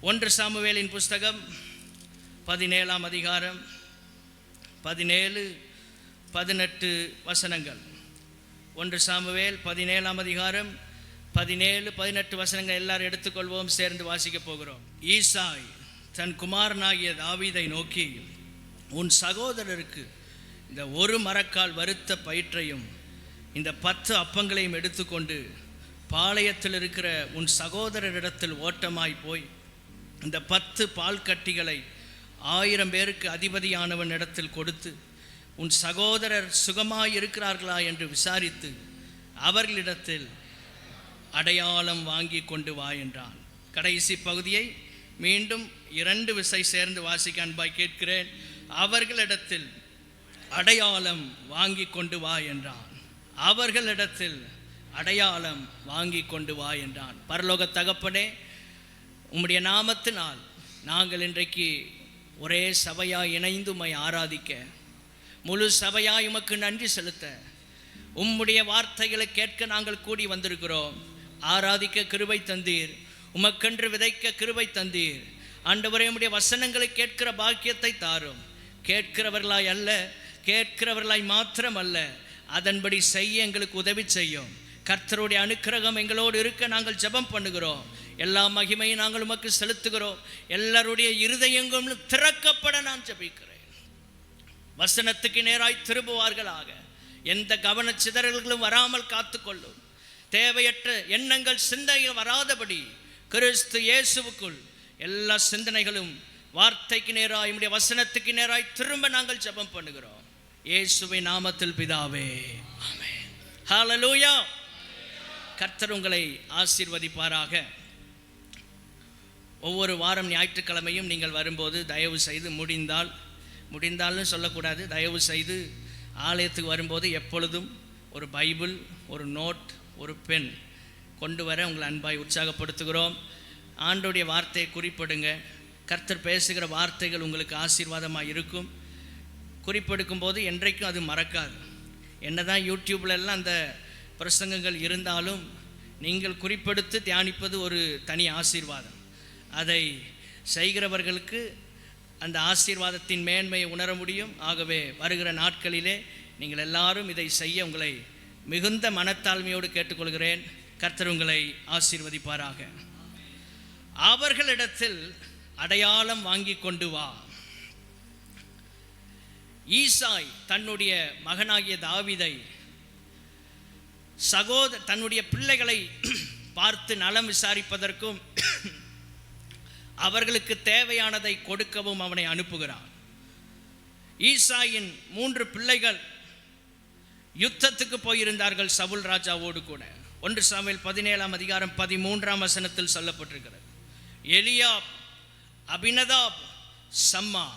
1 சாமுவேலின் புஸ்தகம் 17ஆம் அதிகாரம் 17-18 வசனங்கள். 1 சாமுவேல் 17ஆம் அதிகாரம் 17-18 வசனங்கள் எல்லாரும் எடுத்துக்கொள்வோம், சேர்ந்து வாசிக்கப் போகிறோம். ஈசாய் தன் குமாரனாகிய தாவீதை நோக்கி, உன் சகோதரருக்கு இந்த ஒரு மரக்கால் வறுத்த பயிற்றையும் இந்த 10 அப்பங்களையும் எடுத்துக்கொண்டு பாளையத்தில் இருக்கிற உன் சகோதரரிடத்தில் ஓட்டமாய் போய் இந்த 10 பால் கட்டிகளை 1000 பேருக்கு அதிபதியானவன் இடத்தில் கொடுத்து, உன் சகோதரர் சுகமாய் இருக்கிறார்களா என்று விசாரித்து அவர்களிடத்தில் அடையாளம் வாங்கி கொண்டு வா என்றான். கடைசி பகுதியை மீண்டும் 2 விசை சேர்ந்து வாசிக்க அன்பாய் கேட்கிறேன். அவர்களிடத்தில் அடையாளம் வாங்கி கொண்டு வா என்றான். அவர்களிடத்தில் அடையாளம் வாங்கி கொண்டு வா என்றான். பரலோக தகப்பனே, உம்முடைய நாமத்தினால் நாங்கள் இன்றைக்கு ஒரே சபையாய் இணைந்து உம்மை ஆராதிக்க, முழு சபையாய் உமக்கு நன்றி செலுத்த, உம்முடைய வார்த்தைகளை கேட்க நாங்கள் கூடி வந்திருக்கிறோம். ஆராதிக்க கிருபை தந்தீர், உமக்கென்று விதைக்க கிருபை தந்தீர். ஆண்டவரே, உம்முடைய வசனங்களை கேட்கிற பாக்கியத்தை தாரும். கேட்கிறவர்களாய் அல்ல, கேட்கிறவர்களாய் மாத்திரம் அல்ல, அதன்படி செய்ய எங்களுக்கு உதவி செய்யும். கர்த்தருடைய அனுக்கிரகம் எங்களோடு இருக்க நாங்கள் ஜெபம் பண்ணுகிறோம். எல்லா மகிமையும் நாங்கள் உமக்கு செலுத்துகிறோம். எல்லாருடைய இருதயங்களும் திறக்கப்பட நான் ஜெபிக்கிறேன். வசனத்துக்கு நேராய் திரும்புவார்களாக. எந்த கவன சிதறல்களும் வராமல் காத்துக்கொள்ளும். தேவையற்ற எண்ணங்கள் சிந்தையில் வராதபடி கிறிஸ்து இயேசுவுக்குள் எல்லா சிந்தனைகளும் வார்த்தைக்கு நேராய், உம்முடைய வசனத்துக்கு நேராய் திரும்ப நாங்கள் ஜெபம் பண்ணுகிறோம். இயேசுவின் நாமத்தில் பிதாவே, ஆமென். ஹல்லேலூயா. கர்த்தர் உங்களை ஆசீர்வதிப்பாராக. ஒவ்வொரு வாரம் ஞாயிற்றுக்கிழமையும் நீங்கள் வரும்போது தயவு செய்து முடிந்தால்னு சொல்லக்கூடாது, தயவு செய்து ஆலயத்துக்கு வரும்போது எப்பொழுதும் ஒரு பைபிள், ஒரு நோட், ஒரு பென் கொண்டு வர உங்களை அன்பாய் உற்சாகப்படுத்துகிறோம். ஆண்டோடைய வார்த்தையை குறிப்பிடுங்க. கர்த்தர் பேசுகிற வார்த்தைகள் உங்களுக்கு ஆசீர்வாதமாக இருக்கும். குறிப்பெடுக்கும் போது என்றைக்கும் அது மறக்காது. என்னதான் யூடியூப்லெல்லாம் அந்த பிரசங்கங்கள் இருந்தாலும் நீங்கள் குறிப்பெடுத்து தியானிப்பது ஒரு தனி ஆசீர்வாதம். அதை செய்கிறவர்களுக்கு அந்த ஆசீர்வாதத்தின் மேன்மையை உணர முடியும். ஆகவே வருகிற நாட்களிலே நீங்கள் எல்லாரும் இதை செய்ய உங்களை மிகுந்த மனத்தாழ்மையோடு கேட்டுக்கொள்கிறேன். கர்த்தர் உங்களை ஆசீர்வதிப்பாராக. அவர்களிடத்தில் அடையாளம் வாங்கி கொண்டு வா. ஈசாய் தன்னுடைய மகனாகிய தாவீதை தன்னுடைய பிள்ளைகளை பார்த்து நலம் விசாரிப்பதற்கும் அவர்களுக்கு தேவையானதை கொடுக்கவும் அவனை அனுப்புகிறான். ஈசாயின் 3 பிள்ளைகள் யுத்தத்துக்கு போயிருந்தார்கள் சவுல் ராஜாவோடு கூட. 1 சாமுவேல் 17ஆம் அதிகாரம் 13ஆம் வசனத்தில் சொல்லப்பட்டிருக்கிறது. எலியாப், அபினதாப், சம்மா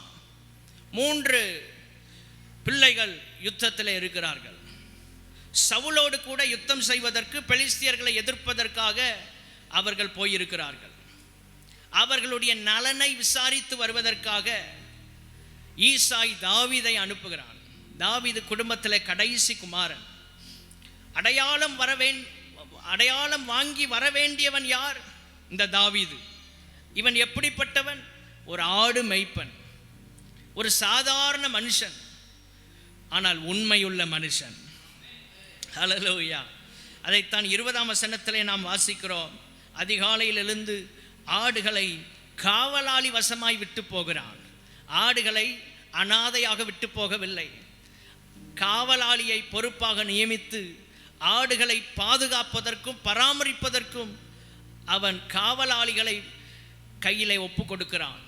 3 பிள்ளைகள் யுத்தத்தில் இருக்கிறார்கள். சவுலோடு கூட யுத்தம் செய்வதற்கு, பெலிஸ்தியர்களை எதிர்ப்பதற்காக அவர்கள் போயிருக்கிறார்கள். அவர்களுடைய நலனை விசாரித்து வருவதற்காக ஈசாய் தாவீதை அனுப்புகிறான். தாவீது குடும்பத்தில் கடைசி குமாரன். அடையாளம் வாங்கி வர வேண்டியவன் யார்? இந்த தாவீது. இவன் எப்படிப்பட்டவன்? ஒரு ஆடு மேய்ப்பன், ஒரு சாதாரண மனுஷன், ஆனால் உண்மையுள்ள மனுஷன். ஹல்லேலூயா. அதைத்தான் 20ஆம் வசனத்திலே நாம் வாசிக்கிறோம். அதிகாலையில் எழுந்து ஆடுகளை காவலாளி வசமாய் விட்டு போகிறான். ஆடுகளை அனாதையாக விட்டு போகவில்லை. காவலாளியை பொறுப்பாக நியமித்து ஆடுகளை பாதுகாப்பதற்கும் பராமரிப்பதற்கும் அவன் காவலாளிகளை கையிலே ஒப்பு கொடுக்கிறான்.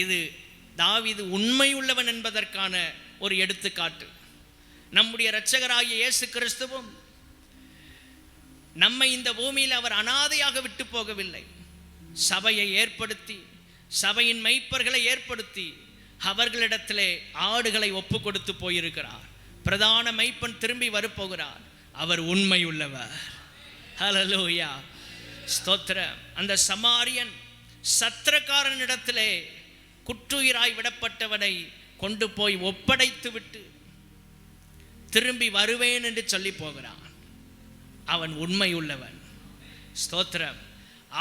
இது தாவீது உண்மையுள்ளவன் என்பதற்கான ஒரு எடுத்துக்காட்டு. நம்முடைய இரட்சகராகிய இயேசு கிறிஸ்துவும் நம்மை இந்த பூமியில் அவர் அனாதையாக விட்டு போகவில்லை. சபையை ஏற்படுத்தி, சபையின் மெய்ப்பர்களை ஏற்படுத்தி அவர்களிடத்திலே ஆடுகளை ஒப்பு கொடுத்து போயிருக்கிறார். பிரதான மெய்ப்பன் திரும்பி வரப்போகிறார். அவர் உண்மையுள்ளவர். ஹல்லேலூயா, ஸ்தோத்திரம். அந்த சமாரியன் சத்திரக்காரனிடத்திலே குற்றுயிராய் விடப்பட்டவனை கொண்டு போய் ஒப்படைத்து விட்டு திரும்பி வருவேன் என்று சொல்லி போகிறான். அவன் உண்மையுள்ளவன். ஸ்தோத்திரம்.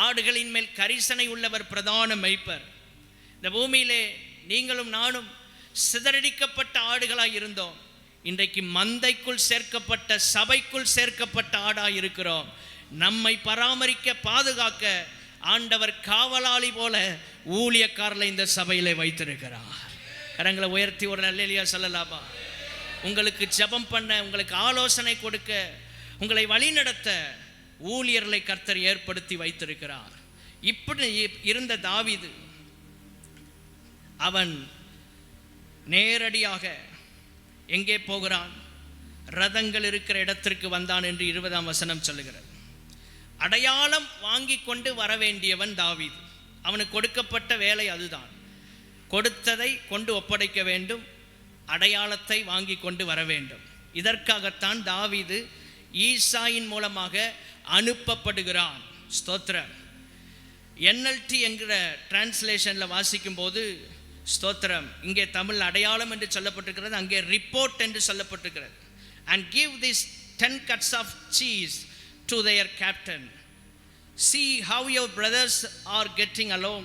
ஆடுகளின் மேல் கரிசனை உள்ளவர் பிரதான மேய்ப்பர். இந்த பூமியிலே நீங்களும் நானும் சிதறடிக்கப்பட்ட ஆடுகளாய் இருந்தோம். இன்றைக்கு மந்தைக்குள் சேர்க்கப்பட்ட, சபைக்குள் சேர்க்கப்பட்ட ஆடாய் இருக்கிறோம். நம்மை பராமரிக்க, பாதுகாக்க ஆண்டவர் காவலாளி போல ஊழியக்காரர்களை இந்த சபையிலே வைத்திருக்கிறார். கரங்களை உயர்த்தி ஒரு அல்லேலூயா சொல்லலாமா? உங்களுக்கு ஜெபம் பண்ண, உங்களுக்கு ஆலோசனை கொடுக்க, உங்களை வழிநடத்த ஊழியர்களை கர்த்தர் ஏற்படுத்தி வைத்திருக்கிறார். இப்படி இருந்த தாவீது அவன் நேரடியாக எங்கே போகிறான்? ரதங்கள் இருக்கிற இடத்திற்கு வந்தான் என்று 20ஆம் வசனம் சொல்லுகிறது. அடையாளம் வாங்கி கொண்டு வர வேண்டியவன் தாவீது. அவனுக்கு கொடுக்கப்பட்ட வேலை அதுதான். கொடுத்ததை கொண்டு ஒப்படைக்க வேண்டும், அடையாளத்தை வாங்கி கொண்டு வர வேண்டும். இதற்காகத்தான் தாவீது ஈசாயின் மூலமாக அனுப்பப்படுகிறான். ஸ்தோத்திரம். NLT என்கிற டிரான்ஸ்லேஷனில் வாசிக்கும் போது ஸ்தோத்திரம், இங்கே தமிழ் அடையாளம் என்று சொல்லப்பட்டிருக்கிறது, அங்கே ரிப்போர்ட் என்று சொல்லப்பட்டிருக்கிறது. And give these 10 cuts of cheese to their captain. See how your brothers are getting along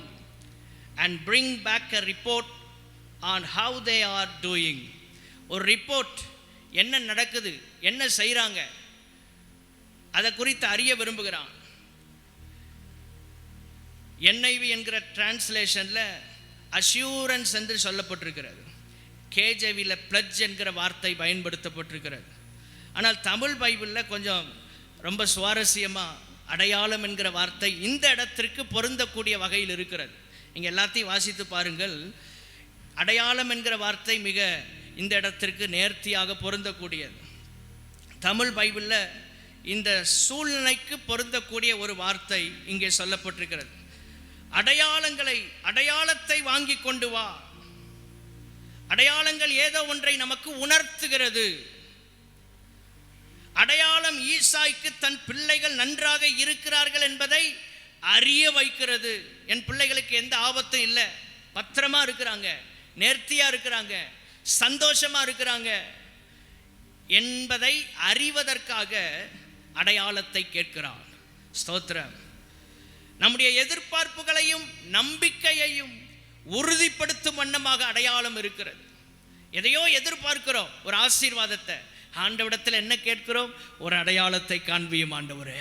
and bring back a report on how they are doing. ஒரு ரிப்போர்ட், என்ன நடக்குது, என்ன செய்கிறாங்க, அதை குறித்து அறிய விரும்புகிறான். NIV என்கிற டிரான்ஸ்லேஷனில் அஷ்யூரன்ஸ் என்று சொல்லப்பட்டிருக்கிறது. KJVயில் பிளட்ஜ் என்கிற வார்த்தை பயன்படுத்தப்பட்டிருக்கிறது. ஆனால் தமிழ் பைபிளில் கொஞ்சம் ரொம்ப சுவாரஸ்யமாக அடையாளம் என்கிற வார்த்தை இந்த இடத்திற்கு பொருந்தக்கூடிய வகையில் இருக்கிறது. நீங்கள் எல்லாத்தையும் வாசித்து பாருங்கள். அடையாளம் என்கிற வார்த்தை மிக இந்த இடத்திற்கு நேர்த்தியாக பொருந்தக்கூடியது. தமிழ் பைபிளில் இந்த சூழ்நிலைக்கு பொருந்தக்கூடிய ஒரு வார்த்தை இங்கே சொல்லப்பட்டிருக்கிறது. அடையாளத்தை வாங்கி கொண்டு வா. அடையாளங்கள் ஏதோ ஒன்றை நமக்கு உணர்த்துகிறது. அடையாளம் ஈசாய்க்கு தன் பிள்ளைகள் நன்றாக இருக்கிறார்கள் என்பதை அறிய வைக்கிறது. என் பிள்ளைகளுக்கு எந்த ஆபத்தும் இல்லை, பத்திரமா இருக்கிறாங்க, நேர்த்தியா இருக்கிறாங்க, சந்தோஷமா இருக்கிறாங்க என்பதை அறிவதற்காக அடையாளத்தை கேட்கிறான். ஸ்தோத்திரம். நம்முடைய எதிர்பார்ப்புகளையும் நம்பிக்கையையும் உறுதிப்படுத்தும் வண்ணமாக அடையாளம் இருக்கிறது. எதையோ எதிர்பார்க்கிறோம், ஒரு ஆசீர்வாதத்தை. ஆண்டவரிடத்தில் என்ன கேட்கிறோம்? ஒரு அடையாளத்தை காண்பியும் ஆண்டவரே.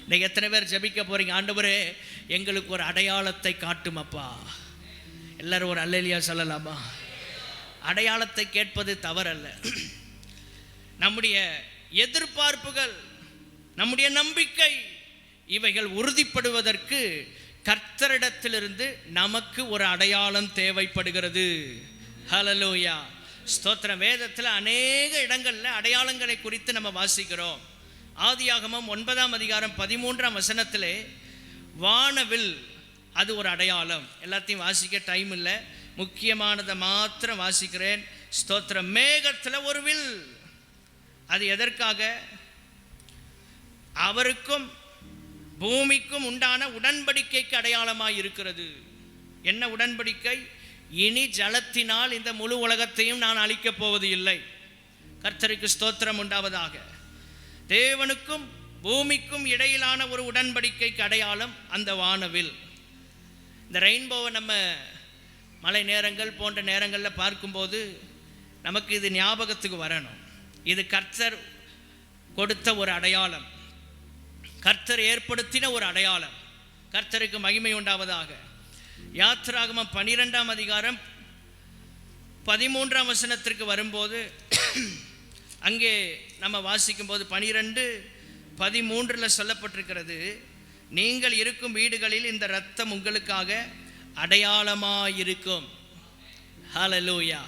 இன்னைக்கு எத்தனை பேர் ஜெபிக்க போறீங்க? ஆண்டவரே எங்களுக்கு ஒரு அடையாளத்தை காட்டும் அப்பா. எல்லாரும் ஒரு அல்லேலூயா சொல்லலாமா? அடையாளத்தை கேட்பது தவறல்ல. நம்முடைய எதிர்பார்ப்புகள், நம்முடைய நம்பிக்கை, இவைகள் உறுதிப்படுவதற்கு கர்த்தரிடத்திலிருந்து நமக்கு ஒரு அடையாளம் தேவைப்படுகிறது. ஹல்லேலூயா, ஸ்தோத்திரம். வேதத்தில் அநேக இடங்களில் அடையாளங்களை குறித்து நம்ம வாசிக்கிறோம். ஆதியாகமம் 9ஆம் அதிகாரம் 13ஆம் வசனத்திலே வானவில், அது ஒரு அடையாளம். எல்லாத்தையும் வாசிக்க டைம் இல்லை, முக்கியமானதை மாத்திரம் வாசிக்கிறேன். ஸ்தோத்திரம். மேகத்தில் ஒரு வில், அது எதற்காக? அவருக்கும் பூமிக்கும் உண்டான உடன்படிக்கைக்கு அடையாளமாய் இருக்கிறது. என்ன உடன்படிக்கை? இனி ஜலத்தினால் இந்த முழு உலகத்தையும் நான் அழிக்கப் போவது இல்லை. கர்த்தருக்கு ஸ்தோத்திரம் உண்டாவதாக. தேவனுக்கும் பூமிக்கும் இடையிலான ஒரு உடன்படிக்கைக்கு அடையாளம் அந்த வானவில். இந்த ரெயின்போவை நம்ம மழை நேரங்கள் போன்ற நேரங்களில் பார்க்கும்போது நமக்கு இது ஞாபகத்துக்கு வரணும். இது கர்த்தர் கொடுத்த ஒரு அடையாளம், கர்த்தர் ஏற்படுத்தின ஒரு அடையாளம். கர்த்தருக்கு மகிமை உண்டாவதாக. யாத்திராகமம் 12ஆம் அதிகாரம் 13ஆம் வசனத்திற்கு வரும்போது அங்கே நம்ம வாசிக்கும் போது 12:13 சொல்லப்பட்டிருக்கிறது, நீங்கள் இருக்கும் வீடுகளில் இந்த இரத்தம் உங்களுக்காக அடையாளமாயிருக்கும். ஹல்லேலூயா.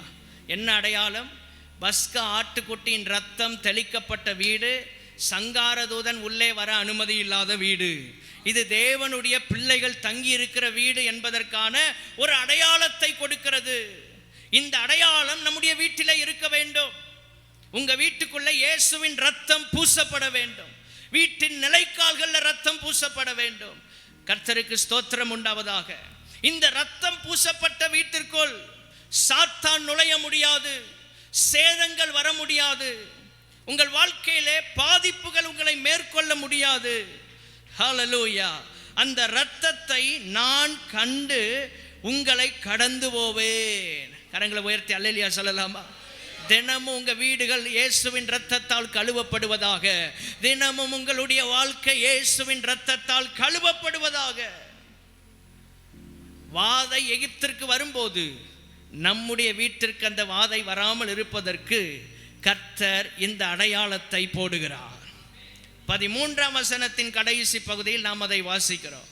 என்ன அடையாளம்? பஸ்கா ஆட்டுக்குட்டியின் ரத்தம் தெளிக்கப்பட்ட வீடு, சங்காரதூதன் உள்ளே வர அனுமதி இல்லாத வீடு. இது தேவனுடைய பிள்ளைகள் தங்கி இருக்கிற வீடு என்பதற்கான ஒரு அடையாளத்தை கொடுக்கிறது. இந்த அடையாளம் நம்முடைய வீட்டிலே இருக்க வேண்டும். உங்க வீட்டுக்குள்ள இயேசுவின் ரத்தம் பூசப்பட வேண்டும். வீட்டின் நிலைக்கால்களில் ரத்தம் பூசப்பட வேண்டும். கர்த்தருக்கு ஸ்தோத்திரம் உண்டாவதாக. இந்த ரத்தம் பூசப்பட்ட வீட்டிற்குள் சாத்தான் நுழைய முடியாது, சேதங்கள் வர முடியாது, உங்கள் வாழ்க்கையிலே பாதிப்புகள் உங்களை மேற்கொள்ள முடியாது. ஹல்லேலூயா. அந்த இரத்தத்தை நான் கண்டு உங்களை கடந்து போவேன். கரங்களை உயர்த்தி அல்லேலூயா சொல்லலாமா? தினமும் உங்க வீடுகள் இயேசுவின் இரத்தத்தால் கழுவப்படுவதாக. தினமும் உங்களுடைய வாழ்க்கை இயேசுவின் இரத்தத்தால் கழுவப்படுவதாக. வாதை எகிப்திற்கு வரும்போது நம்முடைய வீட்டிற்கு அந்த வாதை வராமல் இருப்பதற்கு கர்த்தர் இந்த அடையாளத்தை போடுகிறார். 13ஆம் வசனத்தின் கடைசி பகுதியில் நாம் அதை வாசிக்கிறோம்.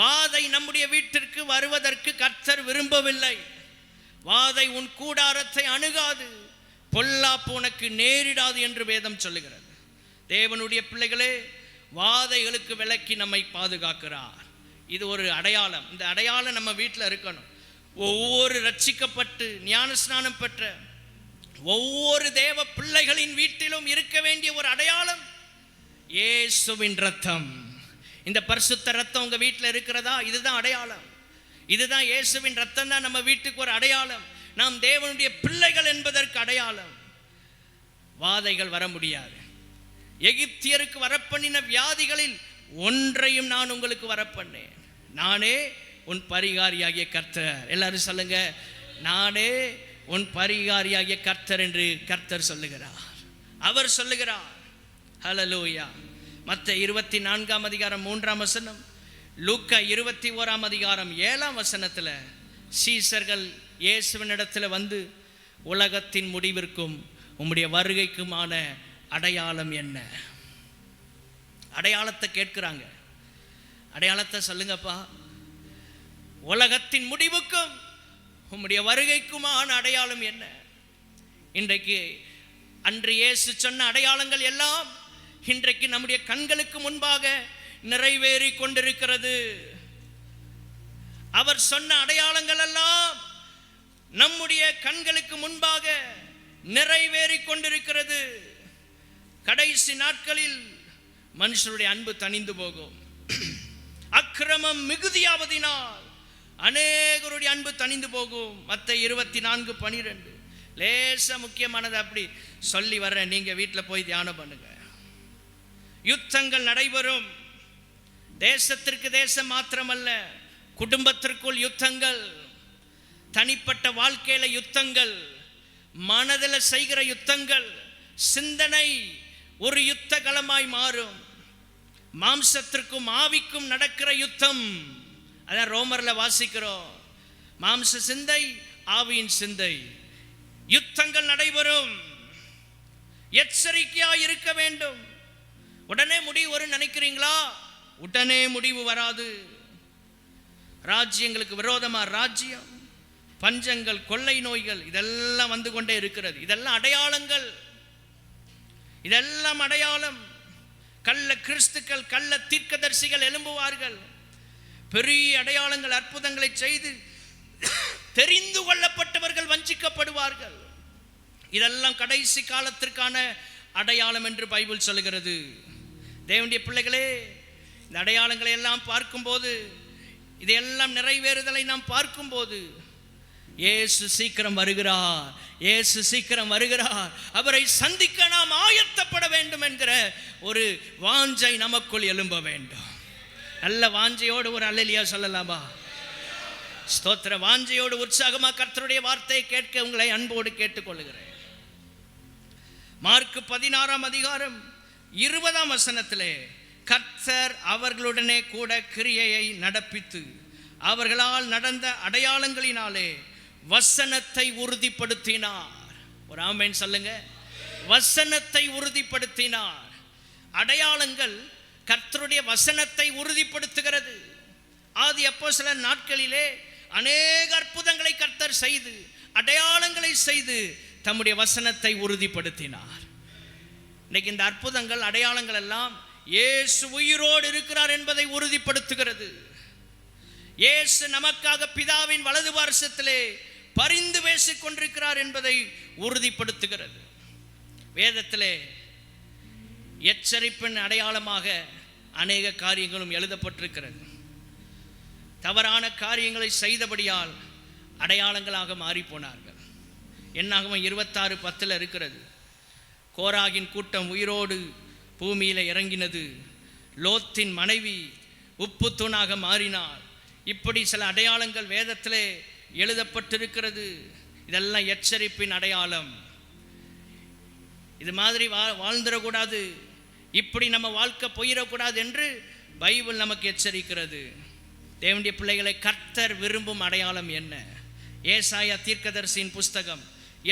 வாதை நம்முடைய வீட்டிற்கு வருவதற்கு கர்த்தர் விரும்பவில்லை. வாதை உன் கூடாரத்தை அணுகாது, பொல்லாப்பு உனக்கு நேரிடாது என்று வேதம் சொல்லுகிறது. தேவனுடைய பிள்ளைகளே, வாதைகளுக்கு விலக்கி நம்மை பாதுகாக்கிறார். இது ஒரு அடையாளம். இந்த அடையாளம் நம்ம வீட்டில் இருக்கணும். ஒவ்வொரு ரட்சிக்கப்பட்டு ஞானஸ்நானம் பெற்ற ஒவ்வொரு தேவ பிள்ளைகளின் வீட்டிலும் இருக்க வேண்டிய ஒரு அடையாளம் இயேசுவின் ரத்தம். இந்த பரிசுத்த ரத்தம் உங்க வீட்டில் இருக்கிறதா? இதுதான் அடையாளம். இதுதான் இயேசுவின் ரத்தம் தான் நம்ம வீட்டுக்கு ஒரு அடையாளம். நாம் தேவனுடைய பிள்ளைகள் என்பதற்கு அடையாளம். வாதைகள் வர முடியாது. எகிப்தியருக்கு வரப்பண்ணின வியாதிகளில் ஒன்றையும் நான் உங்களுக்கு வரப்பண்ணேன். நானே உன் பரிகாரியாகிய கர்த்தர். எல்லாரும் சொல்லுங்க, நானே உன் பரிகாரியாகிய கர்த்தர் என்று கர்த்தர் சொல்லுகிறார். அவர் சொல்லுகிறார். ஹல்லேலூயா. மத்தேயு 24ஆம் அதிகாரம் 3ஆம் வசனம், லூக்கா 21ஆம் அதிகாரம் 7ஆம் வசனத்தில் சீசர்கள் இயேசுவினிடத்தில் வந்து உலகத்தின் முடிவிற்கும் உம்முடைய வருகைக்குமான அடையாளம் என்ன? அடையாளத்தை கேட்கிறாங்க. அடையாளத்தை சொல்லுங்கப்பா. உலகத்தின் முடிவுக்கும் உம்முடைய வருகைக்குமான அடையாளம் என்ன? இன்றைக்கு அன்று இயேசு சொன்ன அடையாளங்கள் எல்லாம் இன்றைக்கு நம்முடைய கண்களுக்கு முன்பாக நிறைவேறி கொண்டிருக்கிறது. அவர் சொன்ன அடையாளங்கள் எல்லாம் நம்முடைய கண்களுக்கு முன்பாக நிறைவேறி கொண்டிருக்கிறது. கடைசி நாட்களில் மனுஷருடைய அன்பு தணிந்து போகும். அக்கிரமம் மிகுதியாவதினால் அநேகருடைய அன்பு தணிந்து போகும். மத்தேயு 24:12 லேசா முக்கியமானது அப்படி சொல்லி வர்றேன். நீங்க வீட்டில் போய் தியானம் பண்ணுங்க. யுத்தங்கள் நடைபெறும். தேசத்திற்கு தேசம் மாத்திரமல்ல, குடும்பத்திற்குள் யுத்தங்கள், தனிப்பட்ட வாழ்க்கையில யுத்தங்கள், மனதில் செய்கிற யுத்தங்கள், சிந்தனை ஒரு யுத்த களமாய் மாறும். மாம்சத்திற்கும் ஆவிக்கும் நடக்கிற யுத்தம். அதான் ரோமர்ல வாசிக்கிறோம். மாம்ச சிந்தை, ஆவியின் சிந்தை, யுத்தங்கள் நடைபெறும். எச்சரிக்கையா இருக்க வேண்டும். உடனே முடிவு வரும் நினைக்கிறீங்களா? உடனே முடிவு வராது. ராஜ்யங்களுக்கு விரோதமா ராஜ்யம், பஞ்சங்கள், கொள்ளை நோய்கள் இதெல்லாம் வந்து கொண்டே இருக்கிறது. இதெல்லாம் அடையாளங்கள். இதெல்லாம் அடையாளம். கள்ள கிறிஸ்துக்கள், கள்ள தீர்க்கதரிசிகள் எழும்புவார்கள். பெரிய அடையாளங்கள், அற்புதங்களை செய்து தெரிந்து கொள்ளப்பட்டவர்கள் வஞ்சிக்கப்படுவார்கள். இதெல்லாம் கடைசி காலத்திற்கான அடையாளம் என்று பைபிள் சொல்லுகிறது. தேவனுடைய பிள்ளைகளே, இந்த அடையாளங்களை எல்லாம் பார்க்கும்போது, இதையெல்லாம் நிறைவேறுதலை நாம் பார்க்கும்போது, இயேசு சீக்கிரம் வருகிறார், இயேசு சீக்கிரம் வருகிறார், அவரை சந்திக்க நாம் ஆயத்தப்பட வேண்டும் என்கிற ஒரு வாஞ்சை நமக்குள் எழும்ப வேண்டும். நல்ல வாஞ்சையோடு ஒரு அல்லேலூயா சொல்லலாமா? ஸ்தோத்திர. வாஞ்சையோடு உற்சாகமா கர்த்தருடைய வார்த்தையை கேட்க உங்களை அன்போடு கேட்டுக்கொள்கிறேன். மார்க்கு 16ஆம் அதிகாரம் 20ஆம் வசனத்திலே கர்த்தர் அவர்களுடனே கூட கிரியையை நடப்பித்து அவர்களால் நடந்த அடையாளங்களினாலே வசனத்தை உறுதிப்படுத்தினார். ஒரு ஆமென் சொல்லுங்க. வசனத்தை உறுதிப்படுத்தினார். அடையாளங்கள் கர்த்தருடைய வசனத்தை உறுதிப்படுத்துகிறது. ஆதி அப்போஸ்தலர் நாட்களிலே அநேக அற்புதங்களை கர்த்தர் செய்து, அடையாளங்களை செய்து தம்முடைய வசனத்தை உறுதிப்படுத்தினார். இன்னைக்கு இந்த அற்புதங்கள், அடையாளங்கள் எல்லாம் இயேசு உயிரோடு இருக்கிறார் என்பதை உறுதிப்படுத்துகிறது. இயேசு நமக்காக பிதாவின் வலது பார்சத்திலே பரிந்து பேசிக் கொண்டிருக்கிறார் என்பதை உறுதிப்படுத்துகிறது. வேதத்திலே எச்சரிப்பின் அடையாளமாக அநேக காரியங்களும் எழுதப்பட்டிருக்கிறது. தவறான காரியங்களை செய்தபடியால் அடையாளங்களாக மாறி போனார்கள். என்னாகும் 26:10 இருக்கிறது. கோராகின் கூட்டம் உயிரோடு பூமியில இறங்கினது. லோத்தின் மனைவி உப்பு தூணாக மாறினார். இப்படி சில அடையாளங்கள் வேதத்திலே எழுதப்பட்டிருக்கிறது. இதெல்லாம் எச்சரிப்பின் அடையாளம். இது மாதிரி வாழ்ந்துடக்கூடாது, இப்படி நம்ம வாழ்க்கை போயிடக்கூடாது என்று பைபிள் நமக்கு எச்சரிக்கிறது. தேவனுடைய பிள்ளைகளை, கர்த்தர் விரும்பும் அடையாளம் என்ன? ஏசாயா தீர்க்கதரிசியின் புஸ்தகம்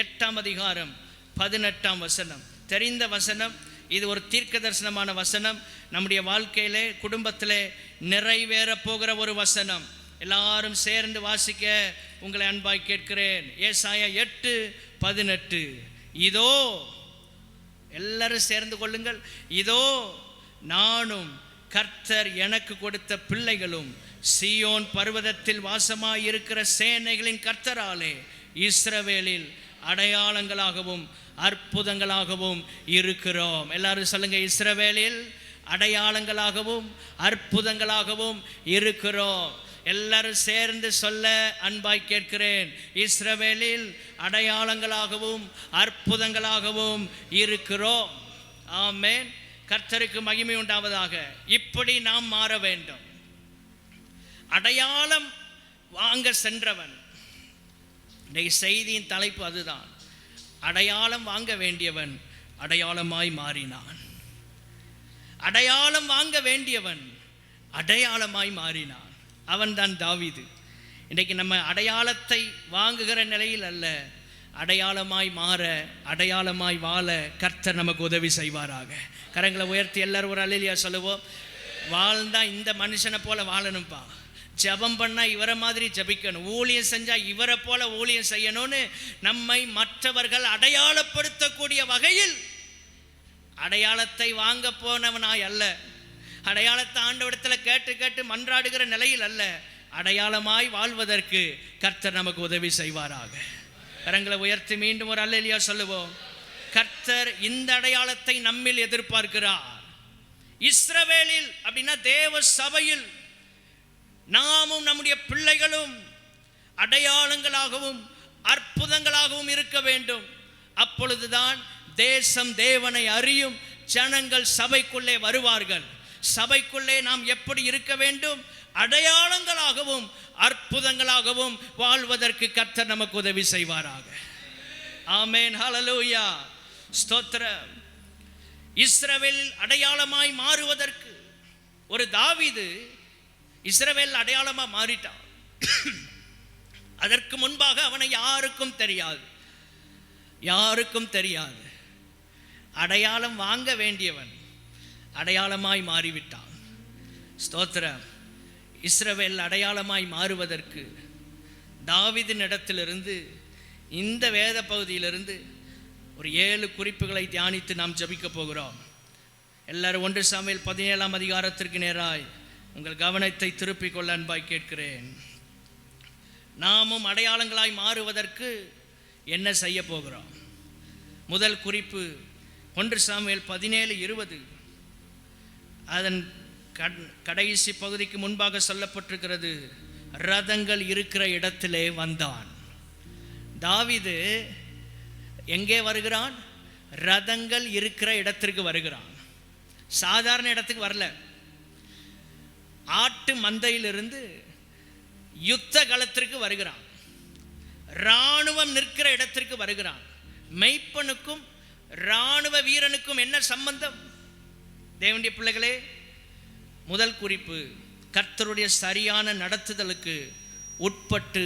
8ஆம் அதிகாரம் 18ஆம் வசனம். தெரிந்த வசனம். இது ஒரு தீர்க்க தரிசனமான வசனம். நம்முடைய வாழ்க்கையிலே, குடும்பத்திலே நிறைவேற போகிற ஒரு வசனம். எல்லாரும் சேர்ந்து வாசிக்க உங்களை அன்பாய் கேட்கிறேன். ஏசாயா 8:18. இதோ, எல்லாரும் சேர்ந்து கொள்ளுங்கள். இதோ நானும் கர்த்தர் எனக்கு கொடுத்த பிள்ளைகளும் சீயோன் பர்வதத்தில் வாசமாயிருக்கிற சேனைகளின் கர்த்தராலே இஸ்ரவேலில் அடையாளங்களாகவும் அற்புதங்களாகவும் இருக்கிறோம். எல்லாரும் சொல்லுங்க, இஸ்ரவேலில் அடையாளங்களாகவும் அற்புதங்களாகவும் இருக்கிறோம். எல்லாரும் சேர்ந்து சொல்ல அன்பாய் கேட்கிறேன். இஸ்ரவேலில் அடையாளங்களாகவும் அற்புதங்களாகவும் இருக்கிறோம். ஆமென். கர்த்தருக்கு மகிமை உண்டாவதாக. இப்படி நாம் மாற வேண்டும். அடையாளம் வாங்க சென்றவன். இன்றைக்கு செய்தியின் தலைப்பு அதுதான். அடையாளம் வாங்க வேண்டியவன் அடையாளமாய் மாறினான். அடையாளம் வாங்க வேண்டியவன் அடையாளமாய் மாறினான். அவன் தான் தாவீது. இன்றைக்கு நம்ம அடையாளத்தை வாங்குகிற நிலையில் அல்ல, அடையாளமாய் மாற, அடையாளமாய் வாழ கர்த்தர் நமக்கு உதவி செய்வாராக. கரங்களை உயர்த்தி எல்லாரும் ஒரு அல்லேலூயா சொல்லுவோம். வாழ்ந்தா இந்த மனுஷனை போல வாழணும்ப்பா. ஜெபம் பண்ணா இவரை மாதிரி ஜெபிக்கணும். ஊழியம் செஞ்சா இவரை போல ஊழியம் செய்யணும்னு நம்மை மற்றவர்கள் அடையாளப்படுத்தக்கூடிய வகையில் அடையாளத்தை வாங்க போனவனாய் அல்ல, அடையாளத்தை ஆண்டவரிடத்தில் கேட்டு கேட்டு மன்றாடுகிற நிலையில் அல்ல, அடையாளமாய் வாழ்வதற்கு கர்த்தர் நமக்கு உதவி செய்வாராக. கரங்களை உயர்த்தி மீண்டும் ஒரு அல்லேலூயா சொல்லுவோம். கர்த்தர் இந்த அடையாளத்தை நம்மில் எதிர்பார்க்கிறார். இஸ்ரவேலில் அப்படின்னா தேவ சபையில் நாமும் நம்முடைய பிள்ளைகளும் அடையாளங்களாகவும் அற்புதங்களாகவும் இருக்க வேண்டும். அப்பொழுதுதான் தேசம் தேவனை அறியும், ஜனங்கள் சபைக்குள்ளே வருவார்கள். சபைக்குள்ளே நாம் எப்படி இருக்க வேண்டும்? அடையாளங்களாகவும் அற்புதங்களாகவும் வாழ்வதற்கு கர்த்தர் நமக்கு உதவி செய்வாராக. ஆமென். ஹல்லேலூயா. ஸ்தோத்திரம். இஸ்ரவேலில் அடையாளமாய் மாறுவதற்கு ஒரு தாவீது இஸ்ரவேல் அடையாளமா மாறிட்டான். அதற்கு முன்பாக அவனை யாருக்கும் தெரியாது, யாருக்கும் தெரியாது. அடையாளம் வாங்க வேண்டியவன் அடையாளமாய் மாறிவிட்டான். ஸ்தோத்திரம். இஸ்ரவேல் அடையாளமாய் மாறுவதற்கு தாவீதின் இடத்திலிருந்து, இந்த வேத பகுதியிலிருந்து ஒரு 7 குறிப்புகளை தியானித்து நாம் ஜபிக்க போகிறோம். எல்லாரும் 1 சாமுவேல் 17ஆம் அதிகாரத்திற்கு நேராய் உங்கள் கவனத்தை திருப்பிக் கொள்ள அன்பாய் கேட்கிறேன். நாமும் அடையாளங்களாய் மாறுவதற்கு என்ன செய்ய போகிறோம்? முதல் குறிப்பு 1 சாமுவேல் 17:20. அதன் கடைசி பகுதிக்கு முன்பாக சொல்லப்பட்டிருக்கிறது, ரதங்கள் இருக்கிற இடத்திலே வந்தான். தாவீது எங்கே வருகிறான்? ரதங்கள் இருக்கிற இடத்திற்கு வருகிறான். சாதாரண இடத்துக்கு வரல. ஆட்டு மந்தையிலிருந்து யுத்த களத்திற்கு வருகிறான். இராணுவம் நிற்கிற இடத்திற்கு வருகிறான். மெய்ப்பனுக்கும் இராணுவ வீரனுக்கும் என்ன சம்பந்தம்? தேவனுடைய பிள்ளைகளே, முதல் குறிப்பு கர்த்தருடைய சரியான நடத்துதலுக்கு உட்பட்டு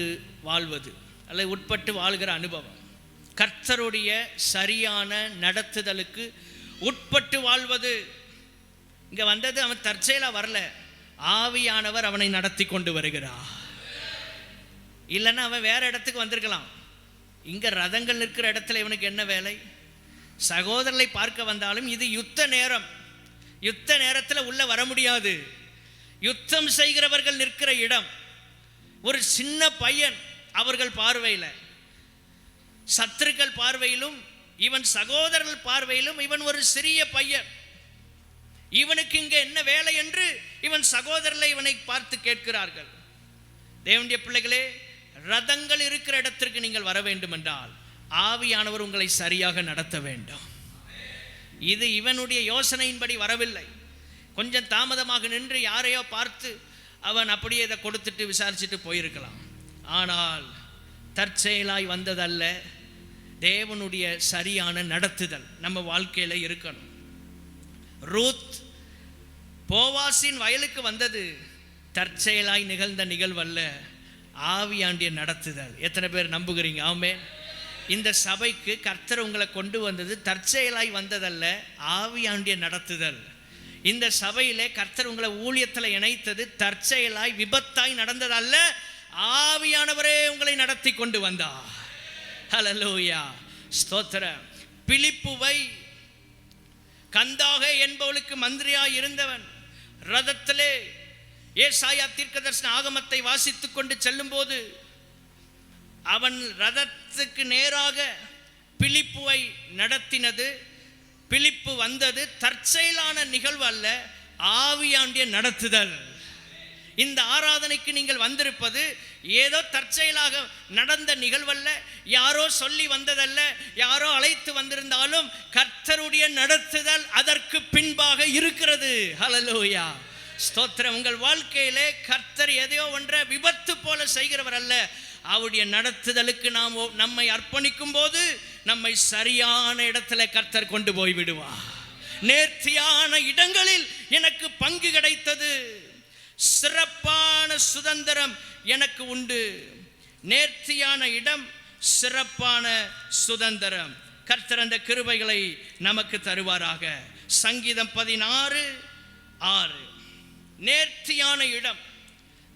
வாழ்வது, அல்லது உட்பட்டு வாழ்கிற அனுபவம். கர்த்தருடைய சரியான நடத்துதலுக்கு உட்பட்டு வாழ்வது. இங்க வந்தது அவன் தற்செயலா வரல, ஆவியானவர் அவனை நடத்தி கொண்டு வருகிறார். இல்லைன்னா அவன் வேற இடத்துக்கு வந்திருக்கலாம். இங்க ரதங்கள் நிற்கிற இடத்துல இவனுக்கு என்ன வேலை? சகோதரரை பார்க்க வந்தாலும் இது யுத்த நேரம். யுத்த நேரத்தில் உள்ள வர முடியாது. யுத்தம் செய்கிறவர்கள் நிற்கிற இடம். ஒரு சின்ன பையன் அவர்கள் பார்வையில், சத்துருக்கள் பார்வையிலும், இவன் சகோதரர்கள் பார்வையிலும் இவன் ஒரு சிறிய பையன். இவனுக்கு இங்கே என்ன வேலை என்று இவன் சகோதரர்களை இவனை பார்த்து கேட்கிறார்கள். தேவனுடைய பிள்ளைகளே, ரதங்கள் இருக்கிற இடத்திற்கு நீங்கள் வர வேண்டும் என்றால் ஆவியானவர் உங்களை சரியாக நடத்த வேண்டும். இது இவனுடைய யோசனையின்படி வரவில்லை. கொஞ்சம் தாமதமாக நின்று யாரையோ பார்த்து அவன் அப்படியே இதை கொடுத்துட்டு விசாரிச்சுட்டு போயிருக்கலாம். ஆனால் தற்செயலாய் வந்ததல்ல, தேவனுடைய சரியான நடத்துதல் நம்ம வாழ்க்கையில் இருக்கணும். ரூத் போவாசின் வயலுக்கு வந்தது தற்செயலாய் நிகழ்ந்த நிகழ்வல்ல, ஆவியாண்டிய நடத்துதல். எத்தனை பேர் நம்புகிறீங்க? ஆமென். இந்த சபைக்கு கர்த்தர் உங்களை கொண்டு வந்தது தற்செயலாய் வந்ததல்ல, ஆவியாண்டிய நடத்துதல். இந்த சபையிலே கர்த்தர் உங்களை ஊழியத்தில் இணைத்தது தற்செயலாய் விபத்தாய் நடந்ததல்ல, ஆவியானவரே உங்களை நடத்தி கொண்டு வந்தார். ஹல்லேலூயா, ஸ்தோத்திரம். பிலிப்புவை கந்தாக என்பவளுக்கு மந்திரியாய் இருந்தவன் ரதத்திலே ஏசாயா தீர்க்கதரிசன ஆகமத்தை வாசித்துக் கொண்டு செல்லும் போது அவன் ரதத்துக்கு நேராக பிலிப்புவை நடத்தினது, பிலிப்பு வந்தது தற்செயலான நிகழ்வு அல்ல, ஆவியாண்டிய நடத்துதல். இந்த ஆராதனைக்கு நீங்கள் வந்திருப்பது ஏதோ தற்செயலாக நடந்த நிகழ்வல்ல, யாரோ சொல்லி வந்ததல்ல, யாரோ அழைத்து வந்திருந்தாலும் கர்த்தருடைய நடத்துதல் அதற்கு பின்பாக இருக்கிறது. ஹல்லேலூயா, ஸ்தோத்திரம். உங்கள் வாழ்க்கையிலே கர்த்தர் எதையோ ஒன்றை விபத்து போல செய்கிறவர் அல்ல, அவருடைய நடத்துதலுக்கு நாம் நம்மை அர்ப்பணிக்கும் போது நம்மை சரியான இடத்துல கர்த்தர் கொண்டு போய் விடுவார். நேர்த்தியான இடங்களில் எனக்கு பங்கு கிடைத்தது, சிறப்பான சுதந்திரம் எனக்கு உண்டு. நேர்த்தியான இடம், சிறப்பான சுதந்திரம். கர்த்தர் அந்த கிருபைகளை நமக்கு தருவாராக. சங்கீதம் 16:6. நேர்த்தியான இடம்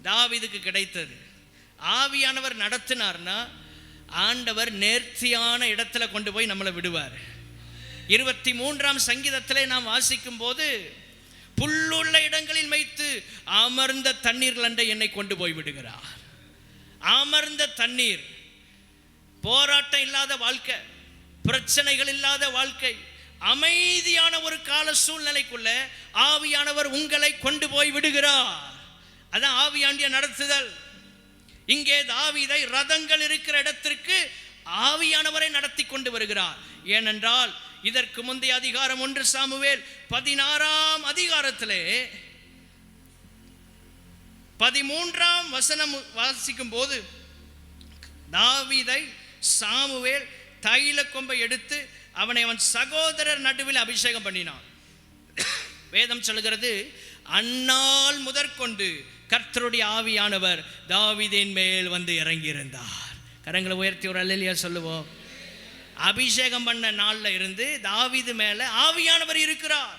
தாவீதுக்கு கிடைத்தது. ஆவியானவர் நடத்தினார்னா ஆண்டவர் நேர்த்தியான இடத்துல கொண்டு போய் நம்மளை விடுவார். 23ஆம் சங்கீதத்திலே நாம் வாசிக்கும் போது புல்லுள்ள இடங்களில் வைத்து அமர்ந்த தண்ணீர்கள் அண்டை என்னை கொண்டு போய் விடுகிறார். அமர்ந்த தண்ணீர், போராட்டம் இல்லாத வாழ்க்கை, பிரச்சனைகள் இல்லாத வாழ்க்கை, அமைதியான ஒரு கால சூழ்நிலைக்குள்ள ஆவியானவர் உங்களை கொண்டு போய் விடுகிறார். அதான் ஆவியாண்டிய நடத்துதல். இங்கே தாவீதை ரதங்கள் இருக்கிற இடத்திற்கு ஆவியானவரை நடத்தி கொண்டு வருகிறார். ஏனென்றால் இதற்கு முந்தைய அதிகாரம் 1 சாமுவேல் 16ஆம் அதிகாரத்திலே 13ஆம் வசனம் வாசிக்கும் போது தாவீதை சாமுவேல் தைல கொம்பை எடுத்து அவனை அவன் சகோதரர் நடுவில் அபிஷேகம் பண்ணினான். வேதம் சொல்கிறது, அந்நாள் முதற்கொண்டு கர்த்தருடைய ஆவியானவர் தாவீதின் மேல் வந்து இறங்கியிருந்தார். கரங்களை உயர்த்தி ஒரு அல்லேலூயா சொல்லுவோம். அபிஷேகம் பண்ண நாள்ல இருந்து தாவீது மேல ஆவியானவர் இருக்கிறார்.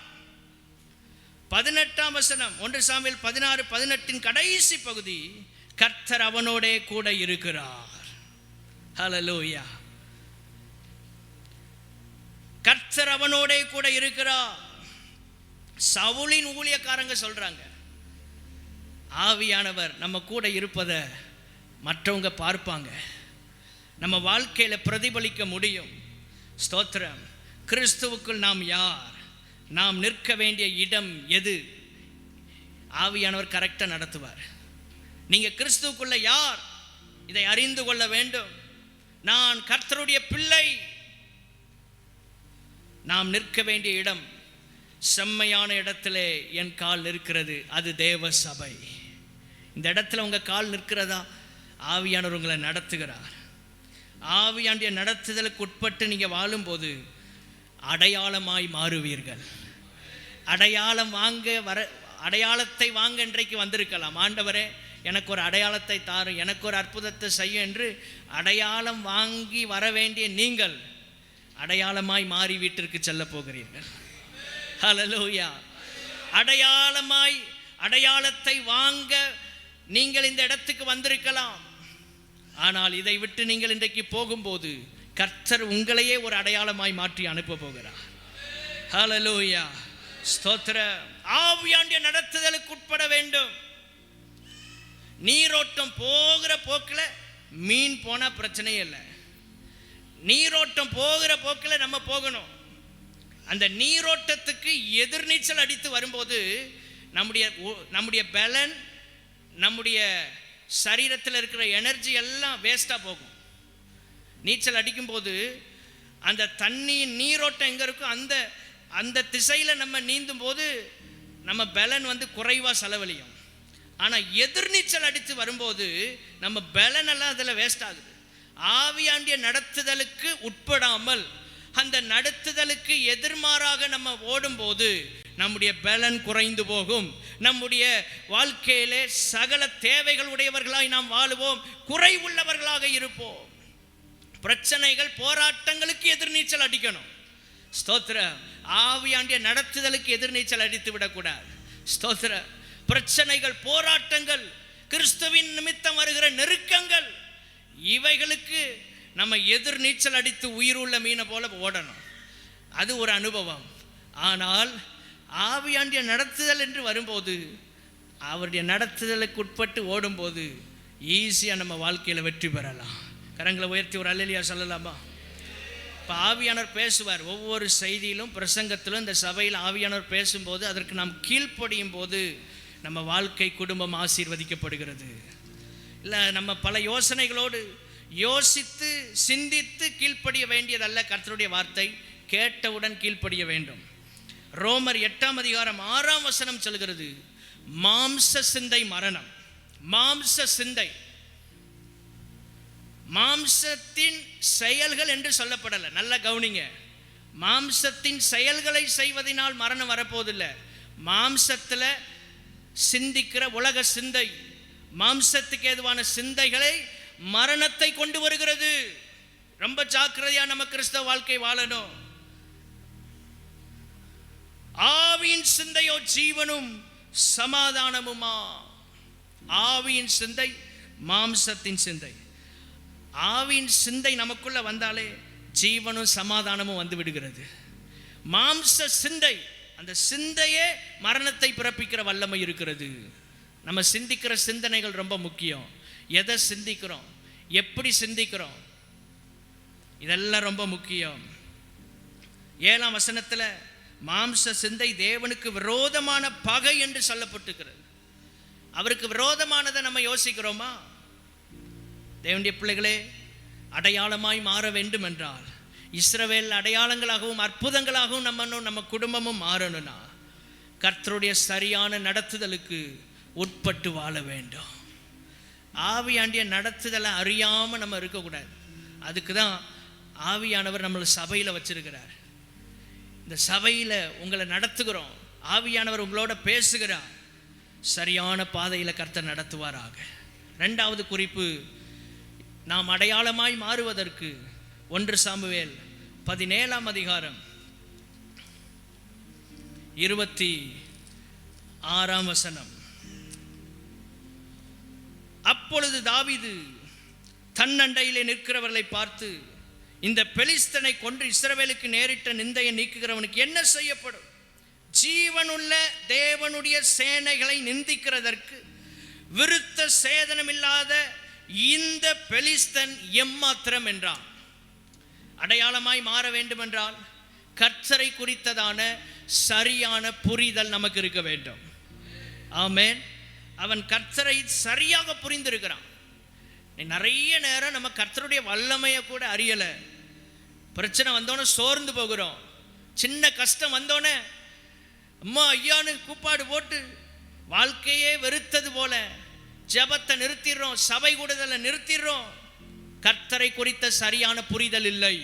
18ஆம் வசனம் 1 சாமுவேல் 16:18 கடைசி பகுதி, கர்த்தர் அவனோடே கூட இருக்கிறார். ஹல்லேலூயா, கர்த்தர் அவனோடே கூட இருக்கிறார். சவுலின் ஊழியக்காரங்க சொல்றாங்க, ஆவியானவர் நம்ம கூட இருப்பதை மற்றவங்க பார்ப்பாங்க, நம்ம வாழ்க்கையில பிரதிபலிக்க முடியும். ஸ்தோத்திரம். கிறிஸ்துவுக்குள் நாம் யார், நாம் நிற்க வேண்டிய இடம் எது, ஆவியானவர் கரெக்டா நடத்துவார். நீங்க கிறிஸ்துவுக்குள்ள யார் இதை அறிந்து கொள்ள வேண்டும். நான் கர்த்தருடைய பிள்ளை, நாம் நிற்க வேண்டிய இடம் செம்மையான இடத்திலே என் கால் நிற்கிறது, அது தேவ சபை. இந்த இடத்துல உங்க கால் நிற்கிறதா, ஆவியானவர் உங்களை நடத்துகிறார். ஆவியாண்டிய நடத்துதலுக்கு உட்பட்டு நீங்க வாழும்போது அடையாளமாய் மாறுவீர்கள். அடையாளம் வாங்க அடையாளத்தை வாங்க இன்றைக்கு வந்திருக்கலாம். ஆண்டவரே எனக்கு ஒரு அடையாளத்தை தாரும், எனக்கு ஒரு அற்புதத்தை செய்யும் என்று அடையாளம் வாங்கி வர வேண்டிய நீங்கள் அடையாளமாய் மாறி வீட்டிற்கு செல்ல போகிறீர்கள். ஹல்லேலூயா. அடையாளமாய் அடையாளத்தை வாங்க நீங்கள் இந்த இடத்துக்கு வந்திருக்கலாம். ஆனால் இதை விட்டு நீங்கள் இன்றைக்கு போகும்போது கர்த்தர் உங்களையே ஒரு அடையாளமாய் மாற்றி அனுப்ப போகிறார். ஹல்லேலூயா, ஸ்தோத்திரம். ஆவியாண்டிய நடத்துதலுக்கு உட்பட வேண்டும். நீரோட்டம் போகிற போக்கில் மீன் போனா பிரச்சனையே இல்லை. நீரோட்டம் போகிற போக்கில் நம்ம போகணும். அந்த நீரோட்டத்துக்கு எதிர்நீச்சல் அடித்து வரும்போது நம்முடைய பலன், நம்முடைய சரீரத்தில் இருக்கிற எனர்ஜி எல்லாம் வேஸ்டா போகும். நீச்சல் அடிக்கும்போது அந்த தண்ணியின் நீரோட்டம் எங்க இருக்கோ அந்த திசையில நம்ம நீந்தும் போது நம்ம பலன் குறைவாக செலவழியும். ஆனால் எதிர்நீச்சல் அடித்து வரும்போது நம்ம பலன் எல்லாம் அதில் வேஸ்ட் ஆகுது. ஆவியாண்டிய நடத்துதலுக்கு உட்படாமல் அந்த நடத்துதலுக்கு எதிர்மாறாக நம்ம ஓடும்போது நம்முடைய பலன் குறைந்து போகும். நம்முடைய வாழ்க்கையிலே சகல தேவைகள் உடையவர்களாய் நாம் வாழுவோம், குறைவுள்ளவர்களாக இருப்போம். பிரச்சனைகள் போராட்டங்களுக்கு எதிர்நீச்சல் அடிக்கணும். ஸ்தோத்திர. ஆவியாண்டிய நடத்துதலுக்கு எதிர்நீச்சல் அடித்து விடக்கூடாது. ஸ்தோத்திர. பிரச்சனைகள், போராட்டங்கள், கிறிஸ்துவின் நிமித்தம் வருகிற நெருக்கங்கள், இவைகளுக்கு நம்ம எதிர்நீச்சல் அடித்து உயிருள்ள மீனை போல ஓடணும். அது ஒரு அனுபவம். ஆனால் ஆவியாண்டிய நடத்துதல் என்று வரும்போது, அவருடைய நடத்துதலுக்கு உட்பட்டு ஓடும்போது ஈஸியாக நம்ம வாழ்க்கையில் வெற்றி பெறலாம். கரங்களை உயர்த்தி ஒரு அல்லேலூயா சொல்லலாமா? இப்போ ஆவியானவர் பேசுவார். ஒவ்வொரு செய்தியிலும் பிரசங்கத்திலும் இந்த சபையில் ஆவியானவர் பேசும்போது அதற்கு நாம் கீழ்ப்படியும் போது நம்ம வாழ்க்கை, குடும்பம் ஆசீர்வதிக்கப்படுகிறது. இல்லை, நம்ம பல யோசனைகளோடு யோசித்து சிந்தித்து கீழ்ப்படிய வேண்டியதல்ல. கர்த்தருடைய வார்த்தை கேட்டவுடன் கீழ்ப்படிய வேண்டும். ரோமர் 8:6 சொல்கிறது, மாம்ச சிந்தை மரணம். மாம்ச சிந்தை, மாம்சத்தின் செயல்கள் என்று சொல்லப்படலை. நல்லா கவனிங்க. மாம்சத்தின் செயல்களை செய்வதனால் மரணம் வரப்போதில்லை. மாம்சத்தில் சிந்திக்கிற உலக சிந்தை, மாம்சத்துக்கு ஏதுவான சிந்தைகளை மரணத்தை கொண்டு வருகிறது. ரொம்ப ஜாக்கிரதையா நம்ம கிறிஸ்தவ வாழ்க்கை வாழணும். ஆவியின் சிந்தையோ ஜீவனும் சமாதானமுமா. ஆவியின் சிந்தை, மாம்சத்தின் சிந்தை. ஆவியின் சிந்தை நமக்குள்ள வந்தாலே ஜீவனும் சமாதானமும் வந்து விடுகிறது. மாம்ச சிந்தை, அந்த சிந்தையே மரணத்தை பிறப்பிக்கிற வல்லமை இருக்கிறது. நம்ம சிந்திக்கிற சிந்தனைகள் ரொம்ப முக்கியம். எதை சிந்திக்கிறோம், எப்படி சிந்திக்கிறோம், இதெல்லாம் ரொம்ப முக்கியம். 7ஆம் வசனத்தில் மாம்ச சிந்தை தேவனுக்கு விரோதமான பகை என்று சொல்லப்பட்டிருக்கிறது. அவருக்கு விரோதமானதை நம்ம யோசிக்கிறோமா? தேவனுடைய பிள்ளைகளே, அடையாளமாய் மாற வேண்டும் என்றால், இஸ்ரவேல் அடையாளங்களாகவும் அற்புதங்களாகவும் நம்ம குடும்பமும் மாறணும்னா கர்த்தருடைய சரியான நடத்துதலுக்கு உட்பட்டு வாழ வேண்டும். ஆவியாண்டிய நடத்துதலை அறியாமல் நம்ம இருக்கக்கூடாது. அதுக்கு தான் ஆவியானவர் நம்மளை சபையில் வச்சிருக்கிறார். இந்த சபையில் உங்களை நடத்துகிறோம். ஆவியானவர் உங்களோட பேசுகிறார். சரியான பாதையில் கர்த்தர் நடத்துவாராக. 2வது குறிப்பு, நாம் அடையாளமாய் மாறுவதற்கு 1 சாமுவேல் 17 26 அப்பொழுது தாவீது தன்னண்டையிலே நிற்கிறவர்களை பார்த்து, இந்த பெலிஸ்தனை கொன்று இஸ்ரவேலுக்கு நேரிட்ட நிந்தையை நீக்குகிறவனுக்கு என்ன செய்யப்படும்? ஜீவனுள்ள தேவனுடைய சேனைகளை நிந்திக்கிறதற்கு விருத்த சேதனமில்லாத இந்த பெலிஸ்தன் எம்மாத்திரம் என்றான். அடையாளமாய் மாற வேண்டும் என்றால் கர்த்தரை குறித்ததான சரியான புரிதல் நமக்கு இருக்க வேண்டும். ஆமென். அவன் கர்த்தரை சரியாக புரிந்திருக்கிறான். நிறைய நேரம் நம்ம கர்த்தருடைய வல்லமையை கூட அறியலை. பிரச்சனை வந்தோன்னே சோர்ந்து போகிறோம். சின்ன கஷ்டம் வந்தோன்னே அம்மா ஐயான்னு கூப்பாடு போட்டு வாழ்க்கையே வெறுத்தது போல ஜெபத்தை நிறுத்திடுறோம், சபை கூடுதலை நிறுத்திடுறோம். கர்த்தரை குறித்த சரியான புரிதல் இல்லை.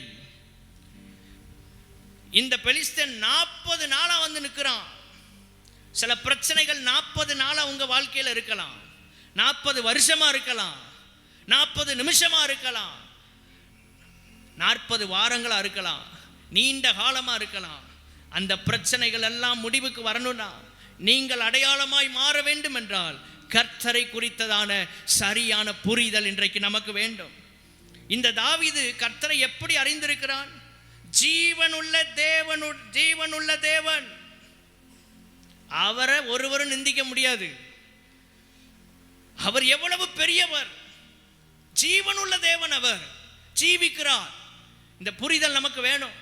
இந்த பெலிஸ்தன் 40 நாளா வந்து நிற்கிறான். சில பிரச்சனைகள் 40 நாளா உங்க வாழ்க்கையில் இருக்கலாம், 40 வருஷமா இருக்கலாம், 40 நிமிஷமா இருக்கலாம், 40 வாரங்களா இருக்கலாம், நீண்ட காலமா இருக்கலாம். அந்த பிரச்சனைகள் எல்லாம் முடிவுக்கு வரணும்னா நீங்கள் அடையாளமாய் மாற வேண்டும் என்றால் கர்த்தரை குறித்ததான சரியான புரிதல் இன்றைக்கு நமக்கு வேண்டும். இந்த தாவீது கர்த்தரை எப்படி அறிந்திருக்கிறான்? ஜீவனுள்ள தேவன். அவரை ஒருவரும் நிந்திக்க முடியாது. அவர் எவ்வளவு பெரியவர்! ஜீவனுள்ள தேவன், அவர் ஜீவிக்கிறார். இந்த புரிதல் நமக்கு வேணும்.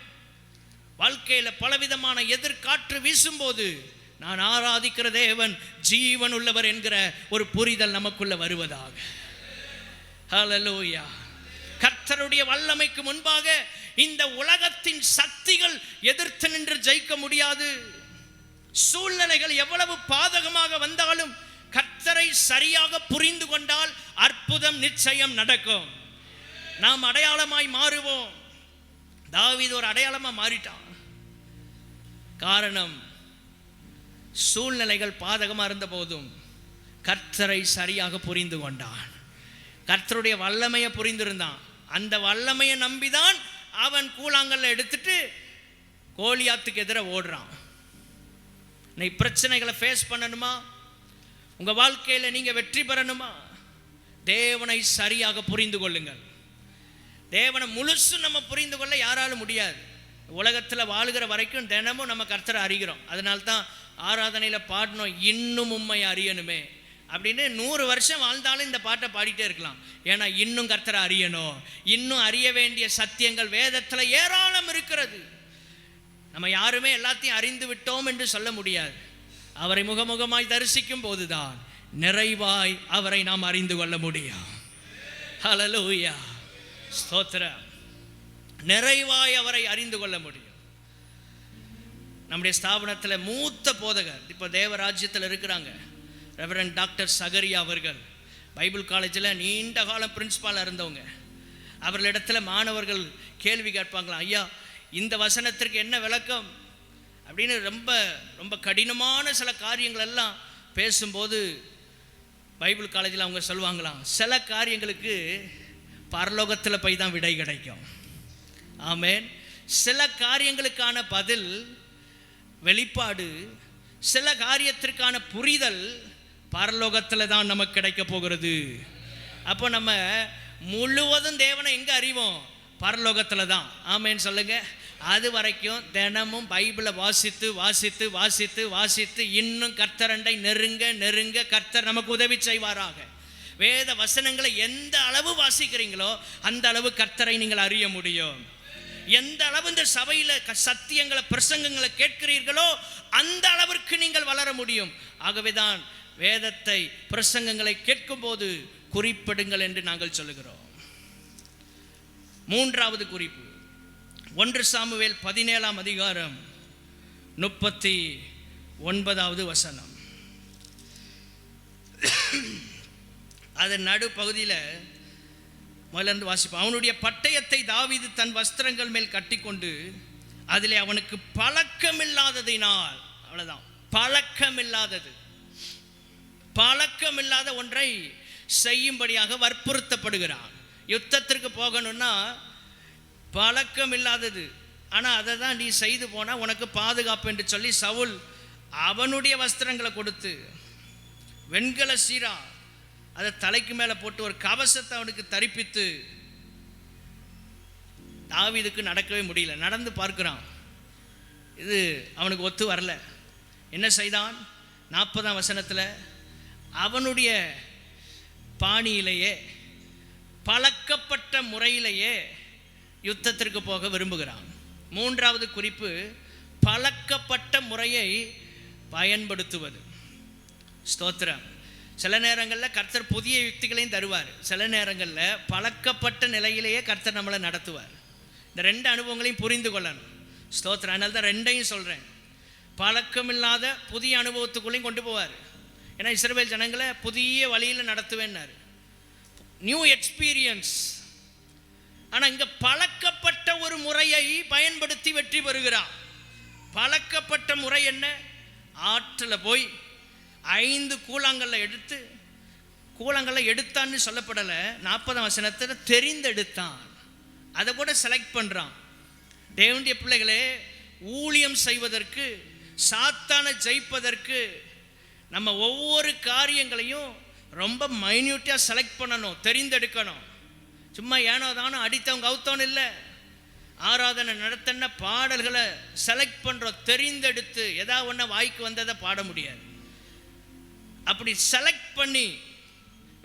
வாழ்க்கையில் பலவிதமான எதிர்காற்று வீசும்போது நான் ஆராதிக்கிற தேவன் ஜீவன் உள்ளவர் என்கிற ஒரு புரிதல் நமக்குள்ள வருவதாக. ஹல்லேலூயா. கர்த்தருடைய வல்லமைக்கு முன்பாக இந்த உலகத்தின் சக்திகள் எதிர்த்து நின்று ஜெயிக்க முடியாது. சூழ்நிலைகள் எவ்வளவு பாதகமாக வந்தாலும் கர்த்தரை சரியாக புரிந்து கொண்டால் அற்புதம் நிச்சயம் நடக்கும். நாம் அடையாளமாய் மாறுவோம். தாவீது ஒரு அடையாளமா மாறிட்டான். காரணம், சூழ்நிலைகள் பாதகமாக இருந்த போதும் கர்த்தரை சரியாக புரிந்து கொண்டான். கர்த்தருடைய வல்லமையை புரிந்திருந்தான். அந்த வல்லமையை நம்பிதான் அவன் கூழாங்கல்ல எடுத்துட்டு கோலியாத்துக்கு எதிராக ஓடுறான். நீ பிரச்சனைகளை ஃபேஸ் பண்ணணுமா? உங்கள் வாழ்க்கையில் நீங்கள் வெற்றி பெறணுமா? தேவனை சரியாக புரிந்து கொள்ளுங்கள். தேவனை முழுசு நம்ம புரிந்து கொள்ள யாராலும் முடியாது. உலகத்தில் வாழுகிற வரைக்கும் தினமும் நம்ம கர்த்தரை அறிகிறோம். அதனால்தான் ஆராதனையில் பாடணும், இன்னும் உம்மை அறியணுமே அப்படின்னு. 100 வருஷம் வாழ்ந்தாலும் இந்த பாட்டை பாடிட்டே இருக்கலாம். ஏன்னா இன்னும் கர்த்தரை அறியணும், இன்னும் அறிய வேண்டிய சத்தியங்கள் வேதத்தில் ஏராளம் இருக்கிறது. நம்ம யாருமே எல்லாத்தையும் அறிந்து விட்டோம் என்று சொல்ல முடியாது. அவரை முகமுகமாய் தரிசிக்கும் போதுதான் நிறைவாய் அவரை நாம் அறிந்து கொள்ள முடியும். ஹல்லேலூயா, ஸ்தோத்திரம். நிறைவாய் அவரை அறிந்து கொள்ள முடியும். நம்முடைய ஸ்தாபனத்தில் மூத்த போதகர் இப்போ தேவராஜ்யத்தில் இருக்கிறாங்க, ரெவரண்ட் டாக்டர் சகரியா அவர்கள். பைபிள் காலேஜில் நீண்ட காலம் பிரின்சிபாலாக இருந்தவங்க. அவர்களிடத்தில் மாணவர்கள் கேள்வி கேட்பாங்களாம், ஐயா இந்த வசனத்திற்கு என்ன விளக்கம் அப்படின்னு. ரொம்ப ரொம்ப கடினமான சில காரியங்கள் எல்லாம் பேசும்போது பைபிள் காலேஜில் அவங்க சொல்லுவாங்களாம், சில காரியங்களுக்கு பரலோகத்தில் போய் தான் விடை கிடைக்கும். ஆமென். சில காரியங்களுக்கான பதில் வெளிப்பாடு, சில காரியத்திற்கான புரிதல் பரலோகத்தில் தான் நமக்கு கிடைக்க போகிறது. அப்போ நம்ம முழுவதும் தேவனை எங்கே அறிவோம்? பரலோகத்தில் தான். ஆமென் சொல்லுங்க. அது வரைக்கும் தினமும் பைபிளை வாசித்து வாசித்து வாசித்து வாசித்து இன்னும் கர்த்தரண்டை நெருங்க நெருங்க கர்த்தர் நமக்கு உதவி செய்வாராக. வேத வசனங்களை எந்த அளவு வாசிக்கிறீங்களோ அந்த அளவு கர்த்தரை நீங்கள் அறிய முடியும். எந்த அளவு இந்த சபையில் சத்தியங்களை பிரசங்கங்களை கேட்கிறீர்களோ அந்த அளவிற்கு நீங்கள் வளர முடியும். ஆகவேதான் வேதத்தை பிரசங்கங்களை கேட்கும் போது குறிப்பிடுங்கள் என்று நாங்கள் சொல்லுகிறோம். 3வது குறிப்பு 1 சாமுவேல் 17ஆம் அதிகாரம் 39வது வசனம். அதன் நடு பகுதியில் முதலிருந்து வாசிப்போம். அவனுடைய பட்டயத்தை தாவீது தன் வஸ்திரங்கள் மேல் கட்டிக்கொண்டு அதிலே அவனுக்கு பழக்கமில்லாததினால், அவ்வளவுதான், பழக்கமில்லாத ஒன்றை செய்யும்படியாக வற்புறுத்தப்படுகிறான். யுத்தத்திற்கு போகணும்னா பழக்கம் இல்லாதது, ஆனால் அதை தான் நீ செய்து போனால் உனக்கு பாதுகாப்பு என்று சொல்லி சவுல் அவனுடைய வஸ்திரங்களை கொடுத்து வெண்கல சீரா அதை தலைக்கு மேலே போட்டு ஒரு கவசத்தை அவனுக்கு தரிப்பித்து, தாவீதுக்கு நடக்கவே முடியல. நடந்து பார்க்கிறான், இது அவனுக்கு ஒத்து வரல. என்ன செய்தான்? 40ஆம் வசனத்தில் அவனுடைய பாணியிலேயே பழக்கப்பட்ட முறையிலேயே யுத்தத்திற்கு போக விரும்புகிறான். 3வது குறிப்பு பழக்கப்பட்ட முறையை பயன்படுத்துவது. ஸ்தோத்திரம். சில நேரங்களில் கர்த்தர் புதிய யுக்திகளையும் தருவார், சில நேரங்களில் பழக்கப்பட்ட நிலையிலேயே கர்த்தர் நம்மளை நடத்துவார். இந்த 2 அனுபவங்களையும் புரிந்து கொள்ளணும். ஸ்தோத்திரம். அதனால தான் 2ஐயும் சொல்கிறேன். பழக்கமில்லாத புதிய அனுபவத்துக்குள்ளேயும் கொண்டு போவார். ஏன்னா இஸ்ரவேல் ஜனங்களை புதிய வழியில் நடத்துவேன்னாரு, நியூ எக்ஸ்பீரியன்ஸ். ஆனால் இங்கே பழக்கப்பட்ட ஒரு முறையை பயன்படுத்தி வெற்றி பெறுகிறான். பழக்கப்பட்ட முறை என்ன? ஆற்றில் போய் 5 கூழாங்கல்ல எடுத்து, கூழாங்கல்ல எடுத்தான்னு சொல்லப்படலை, 40ஆம் வசனத்தில் தெரிந்தெடுத்தான். அதை கூட செலக்ட் பண்ணுறான். தேவனுடைய பிள்ளைகளே, ஊழியம் செய்வதற்கு, சாத்தானை ஜெயிப்பதற்கு நம்ம ஒவ்வொரு காரியங்களையும் ரொம்ப மைன்யூட்டாக செலக்ட் பண்ணணும், தெரிந்தெடுக்கணும். சும்மா ஏனோ தானோ அடித்தவங்க அவுத்தவன் இல்லை. ஆராதனை நடத்தின பாடல்களை செலக்ட் பண்ணுறோம், தெரிந்தெடுத்து. ஏதாவது ஒன்று வாய்க்கு வந்ததை பாட முடியாது. அப்படி செலக்ட் பண்ணி,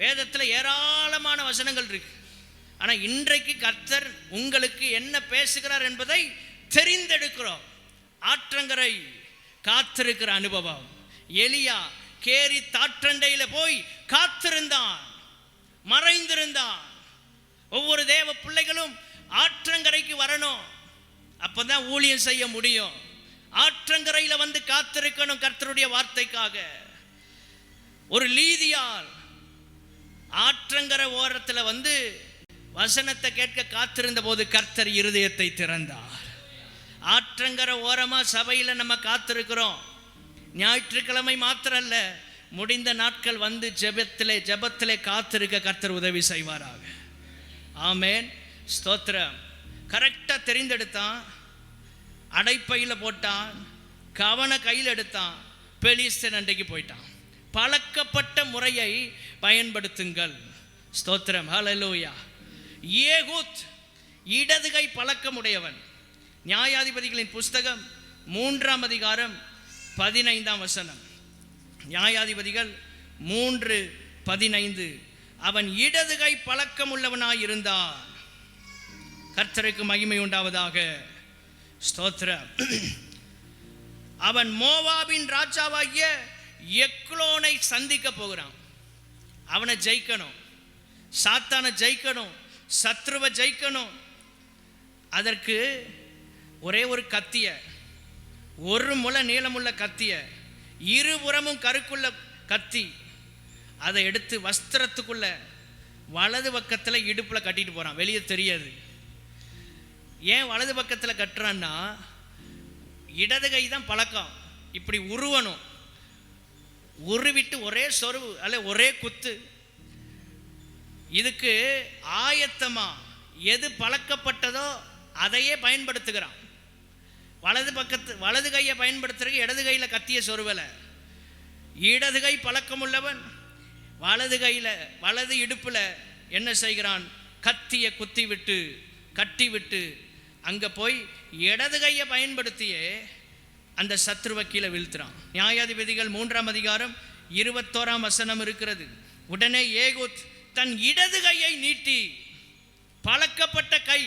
வேதத்தில் ஏராளமான வசனங்கள் இருக்கு. ஆனால் இன்றைக்கு கர்த்தர் உங்களுக்கு என்ன பேசுகிறார் என்பதை தெரிந்தெடுக்கிறோம். ஆற்றங்கரை காத்திருக்கிற அனுபவம். எலியா கேரி தாற்றண்டையில் போய் காத்திருந்தான், மறைந்திருந்தான். ஒவ்வொரு தேவ பிள்ளைகளும் ஆற்றங்கரைக்கு வரணும், அப்பதான் ஊழியம் செய்ய முடியும். ஆற்றங்கரையில வந்து காத்திருக்கணும் கர்த்தருடைய வார்த்தைக்காக. ஒரு லீதியால் ஆற்றங்கரை ஓரத்தில் வந்து வசனத்தை கேட்க காத்திருந்த போது கர்த்தர் இருதயத்தை திறந்தார். ஆற்றங்கரை ஓரமா சபையில நம்ம காத்திருக்கிறோம். ஞாயிற்றுக்கிழமை மாத்திரம் அல்ல, முடிந்த நாட்கள் வந்து ஜெபத்திலே காத்திருக்க கர்த்தர் உதவி செய்வாராக. ஆமேன், ஸ்தோத்திரம். கரெக்டா தெரிந்தெடுத்தான், அடைப்பையில போட்டான், கவன கையில் எடுத்தான், பெலிஸ்தன் அண்டைக்கு போயிட்டான். பழக்கப்பட்ட முறையை பயன்படுத்துங்கள். ஸ்தோத்திரம், ஹல்லேலூயா. ஏகூத் இடதுகை பழக்கமுடையவன். நியாயாதிபதிகளின் புஸ்தகம் 3ஆம் அதிகாரம் 15ஆம் வசனம். நியாயாதிபதிகள் 3:15. அவன் இடதுகை பழக்கம் உள்ளவனாயிருந்தான். கர்த்தருக்கு மகிமை உண்டாவதாக. ஸ்தோத்திரம். அவன் மோவாபின் ராஜாவாகிய எக்லோனை சந்திக்க போகிறான். அவனை ஜெயிக்கணும், சாத்தானை ஜெயிக்கணும், சத்ருவை ஜெயிக்கணும். அதற்கு ஒரே ஒரு கத்திய, 1 முழ நீளமுள்ள கத்திய, இருபுறமும் கருக்குள்ள கத்தி, அதை எடுத்து வஸ்திரத்துக்குள்ள வலது பக்கத்தில் இடுப்பில் கட்டிட்டு போகிறான். வெளியே தெரியாது. ஏன் வலது பக்கத்தில் கட்டுறான்னா, இடது கை தான் பழக்கம். இப்படி உருவணும், உருவிட்டு ஒரே சொருவு அல்ல ஒரே குத்து. இதுக்கு ஆயத்தமா எது பழக்கப்பட்டதோ அதையே பயன்படுத்துகிறான். வலது கையை பயன்படுத்துறதுக்கு இடது கையில் கத்திய சொருவலை. இடது கை பழக்கம் உள்ளவன் வலது இடுப்பில் என்ன செய்கிறான்? கத்தியை குத்தி விட்டு கட்டி விட்டு அங்கே போய் இடது கையை பயன்படுத்தியே அந்த சத்ருவை கீழே வீழ்த்துறான். நியாயாதிபதிகள் 3ஆம் அதிகாரம் 21ஆம் வசனம் இருக்கிறது. உடனே ஏகூத் தன் இடது கையை நீட்டி, பழக்கப்பட்ட கை,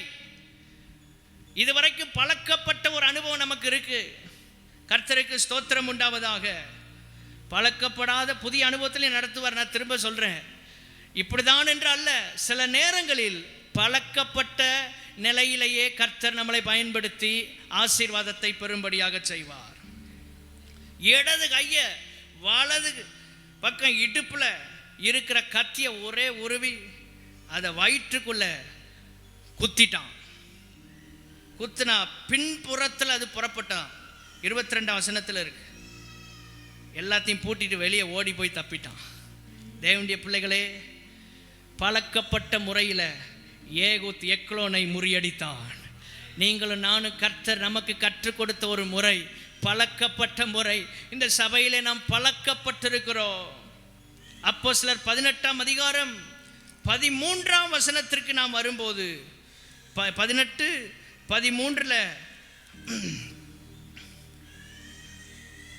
இதுவரைக்கும் பழக்கப்பட்ட ஒரு அனுபவம் நமக்கு இருக்கு. கர்த்தருக்கு ஸ்தோத்திரம் உண்டாவதாக. பழக்கப்படாத புதிய அனுபவத்திலே நடத்துவார். நான் திரும்ப சொல்றேன், இப்படிதான் என்று அல்ல, சில நேரங்களில் பழக்கப்பட்ட நிலையிலேயே கர்த்தர் நம்மளை பயன்படுத்தி ஆசீர்வாதத்தை பெறும்படியாக செய்வார். இடது கைய வலது பக்கம் இடுப்புல இருக்கிற கத்திய ஒரே உருவி அதை வயிற்றுக்குள்ள குத்திட்டான். குத்துனா பின்புறத்தில் அது புறப்பட்டான். 22ஆம் வசனத்தில் இருக்கு. எல்லாத்தையும் பூட்டிட்டு வெளியே ஓடி போய் தப்பிட்டான். தேவனுடைய பிள்ளைகளே, பழக்கப்பட்ட முறையில் ஏகூத் எக்லோனை முறியடித்தான். நீங்களும் நானும் கர்த்தர் நமக்கு கற்றுக் கொடுத்த ஒரு முறை, பழக்கப்பட்ட முறை. இந்த சபையிலே நாம் பழக்கப்பட்டிருக்கிறோம். அப்போஸ்தலர் 18ஆம் அதிகாரம் 13ஆம் வசனத்திற்கு நாம் வரும்போது 18:13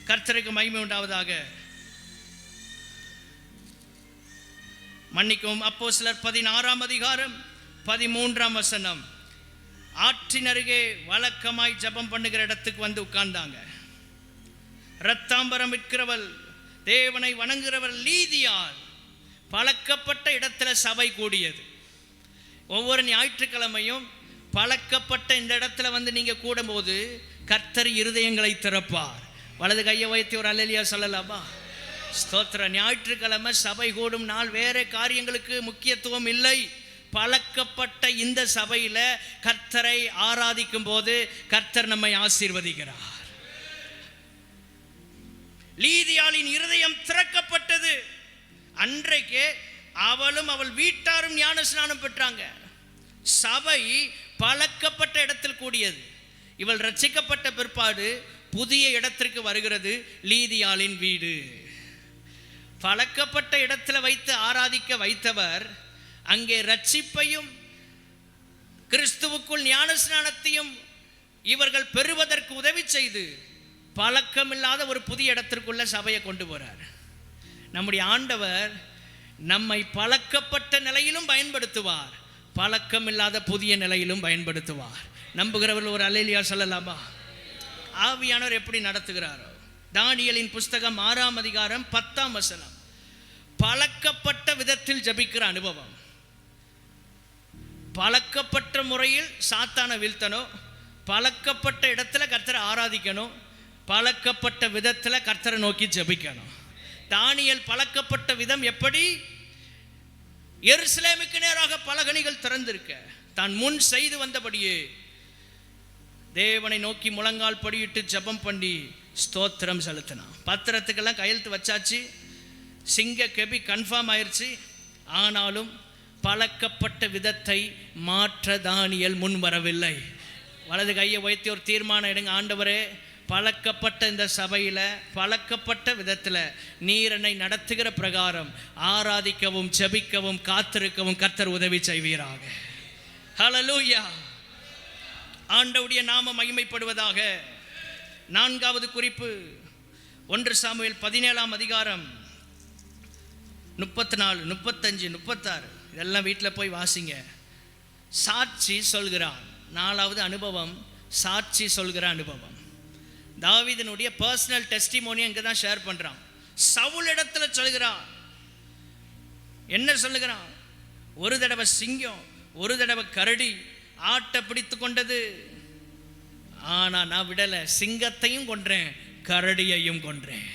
கர்த்தருக்கு மகிமை உண்டாவதாக. மன்னிக்கவும், அப்போஸ்தலர் 16ஆம் அதிகாரம் 13ஆம் வசனம். ஆற்றின் அருகே வழக்கமாய் ஜபம் பண்ணுகிற இடத்துக்கு வந்து உட்கார்ந்தாங்க. இரத்தாம்பரம் விற்கிறவள், தேவனை வணங்குகிறவள் லீதியால் பழக்கப்பட்ட இடத்துல சபை கூடியது. ஒவ்வொரு ஞாயிற்றுக்கிழமையும் பழக்கப்பட்ட இந்த இடத்துல வந்து நீங்க கூடும்போது கர்த்தர் இருதயங்களை திறப்பார். வலது கையை வைத்து ஒரு அல்லேலூயா சொல்லலாமா? ஸ்தோத்திர. ஞாயிற்றுக்கிழமை சபை கூடும் நாள். வேற காரியங்களுக்கு முக்கியத்துவம் இல்லை. பழக்கப்பட்ட இந்த சபையில கர்த்தரை ஆராதிக்கும் போது கர்த்தர் நம்மை ஆசீர்வதிக்கிறார். லீதியாளின் இருதயம் திறக்கப்பட்டது. அன்றைக்கே அவளும் அவள் வீட்டாரும் ஞான ஸ்நானம் பெற்றாங்க. சபை பழக்கப்பட்ட இடத்தில் கூடியது. இவள் ரட்சிக்கப்பட்ட பிற்பாடு புதிய இடத்திற்கு வருகிறது. லீதியாளின் வீடு. பழக்கப்பட்ட இடத்துல வைத்து ஆராதிக்க வைத்தவர் அங்கே ரட்சிப்பையும் கிறிஸ்துவுக்குள் ஞான ஸ்நானத்தையும் இவர்கள் பெறுவதற்கு உதவி செய்து பழக்கமில்லாத ஒரு புதிய இடத்திற்குள்ள சபையை கொண்டு போறார். நம்முடைய ஆண்டவர் நம்மை பழக்கப்பட்ட நிலையிலும் பயன்படுத்துவார், பழக்கமில்லாத புதிய நிலையிலும் பயன்படுத்துவார். நம்புகிறவர்கள் ஒரு அல்லேலூயா சொல்லலாமா? ஆவியானவர் எப்படி நடத்துகிறாரோ. தானியேலின் புஸ்தகம் 6ஆம் அதிகாரம் 10ஆம் வசனம். பழக்கப்பட்ட விதத்தில் ஜபிக்கிற அனுபவம். பழக்கப்பட்ட முறையில் சாத்தானை வீழ்த்தணும், பழக்கப்பட்ட இடத்துல கர்த்தரை ஆராதிக்கணும், பழக்கப்பட்ட விதத்தில் கர்த்தரை நோக்கி ஜெபிக்கணும். தானியேல் பழக்கப்பட்ட விதம் எப்படி? எருசலேமுக்கு நேராக பலகணிகள் திறந்திருக்க தான் முன் செய்து வந்தபடியே தேவனை நோக்கி முழங்கால் படியிட்டு ஜெபம் பண்ணி ஸ்தோத்திரம் செலுத்தினான். பத்திரத்துக்கெல்லாம் கையெழுத்து வச்சாச்சு, சிங்க கெபி கன்ஃபார்ம் ஆயிடுச்சு. ஆனாலும் பழக்கப்பட்ட விதத்தை மாற்ற தானியேல் முன் வரவில்லை. வலது கையை வைத்து ஒரு தீர்மானம் எடுங்க. ஆண்டவரே, பழக்கப்பட்ட இந்த சபையில் பழக்கப்பட்ட விதத்தில் நீர் என்னை நடத்துகிற பிரகாரம் ஆராதிக்கவும் ஜெபிக்கவும் காத்திருக்கவும் கர்த்தர் உதவி செய்வீராக. ஹல்லேலூயா. ஆண்டவருடைய நாமம் மகிமைப்படுவதாக. நான்காவது குறிப்பு 1 சாமுவேல் 17ஆம் அதிகாரம் 34, 35, 36 இதெல்லாம் வீட்டில் போய் வாசிங்க. சாட்சி சொல்கிறான். 4வது அனுபவம் சாட்சி சொல்கிற அனுபவம். தாவீதினுடைய பர்சனல் டெஸ்டிமோனி இங்கே தான் ஷேர் பண்ணுறான். சவுல் இடத்துல சொல்கிறான். என்ன சொல்லுகிறான்? ஒரு தடவை சிங்கம், ஒரு தடவை கரடி ஆட்டை பிடித்து கொண்டது, ஆனால் நான் விடலை, சிங்கத்தையும் கொன்றேன் கரடியையும் கொன்றேன்.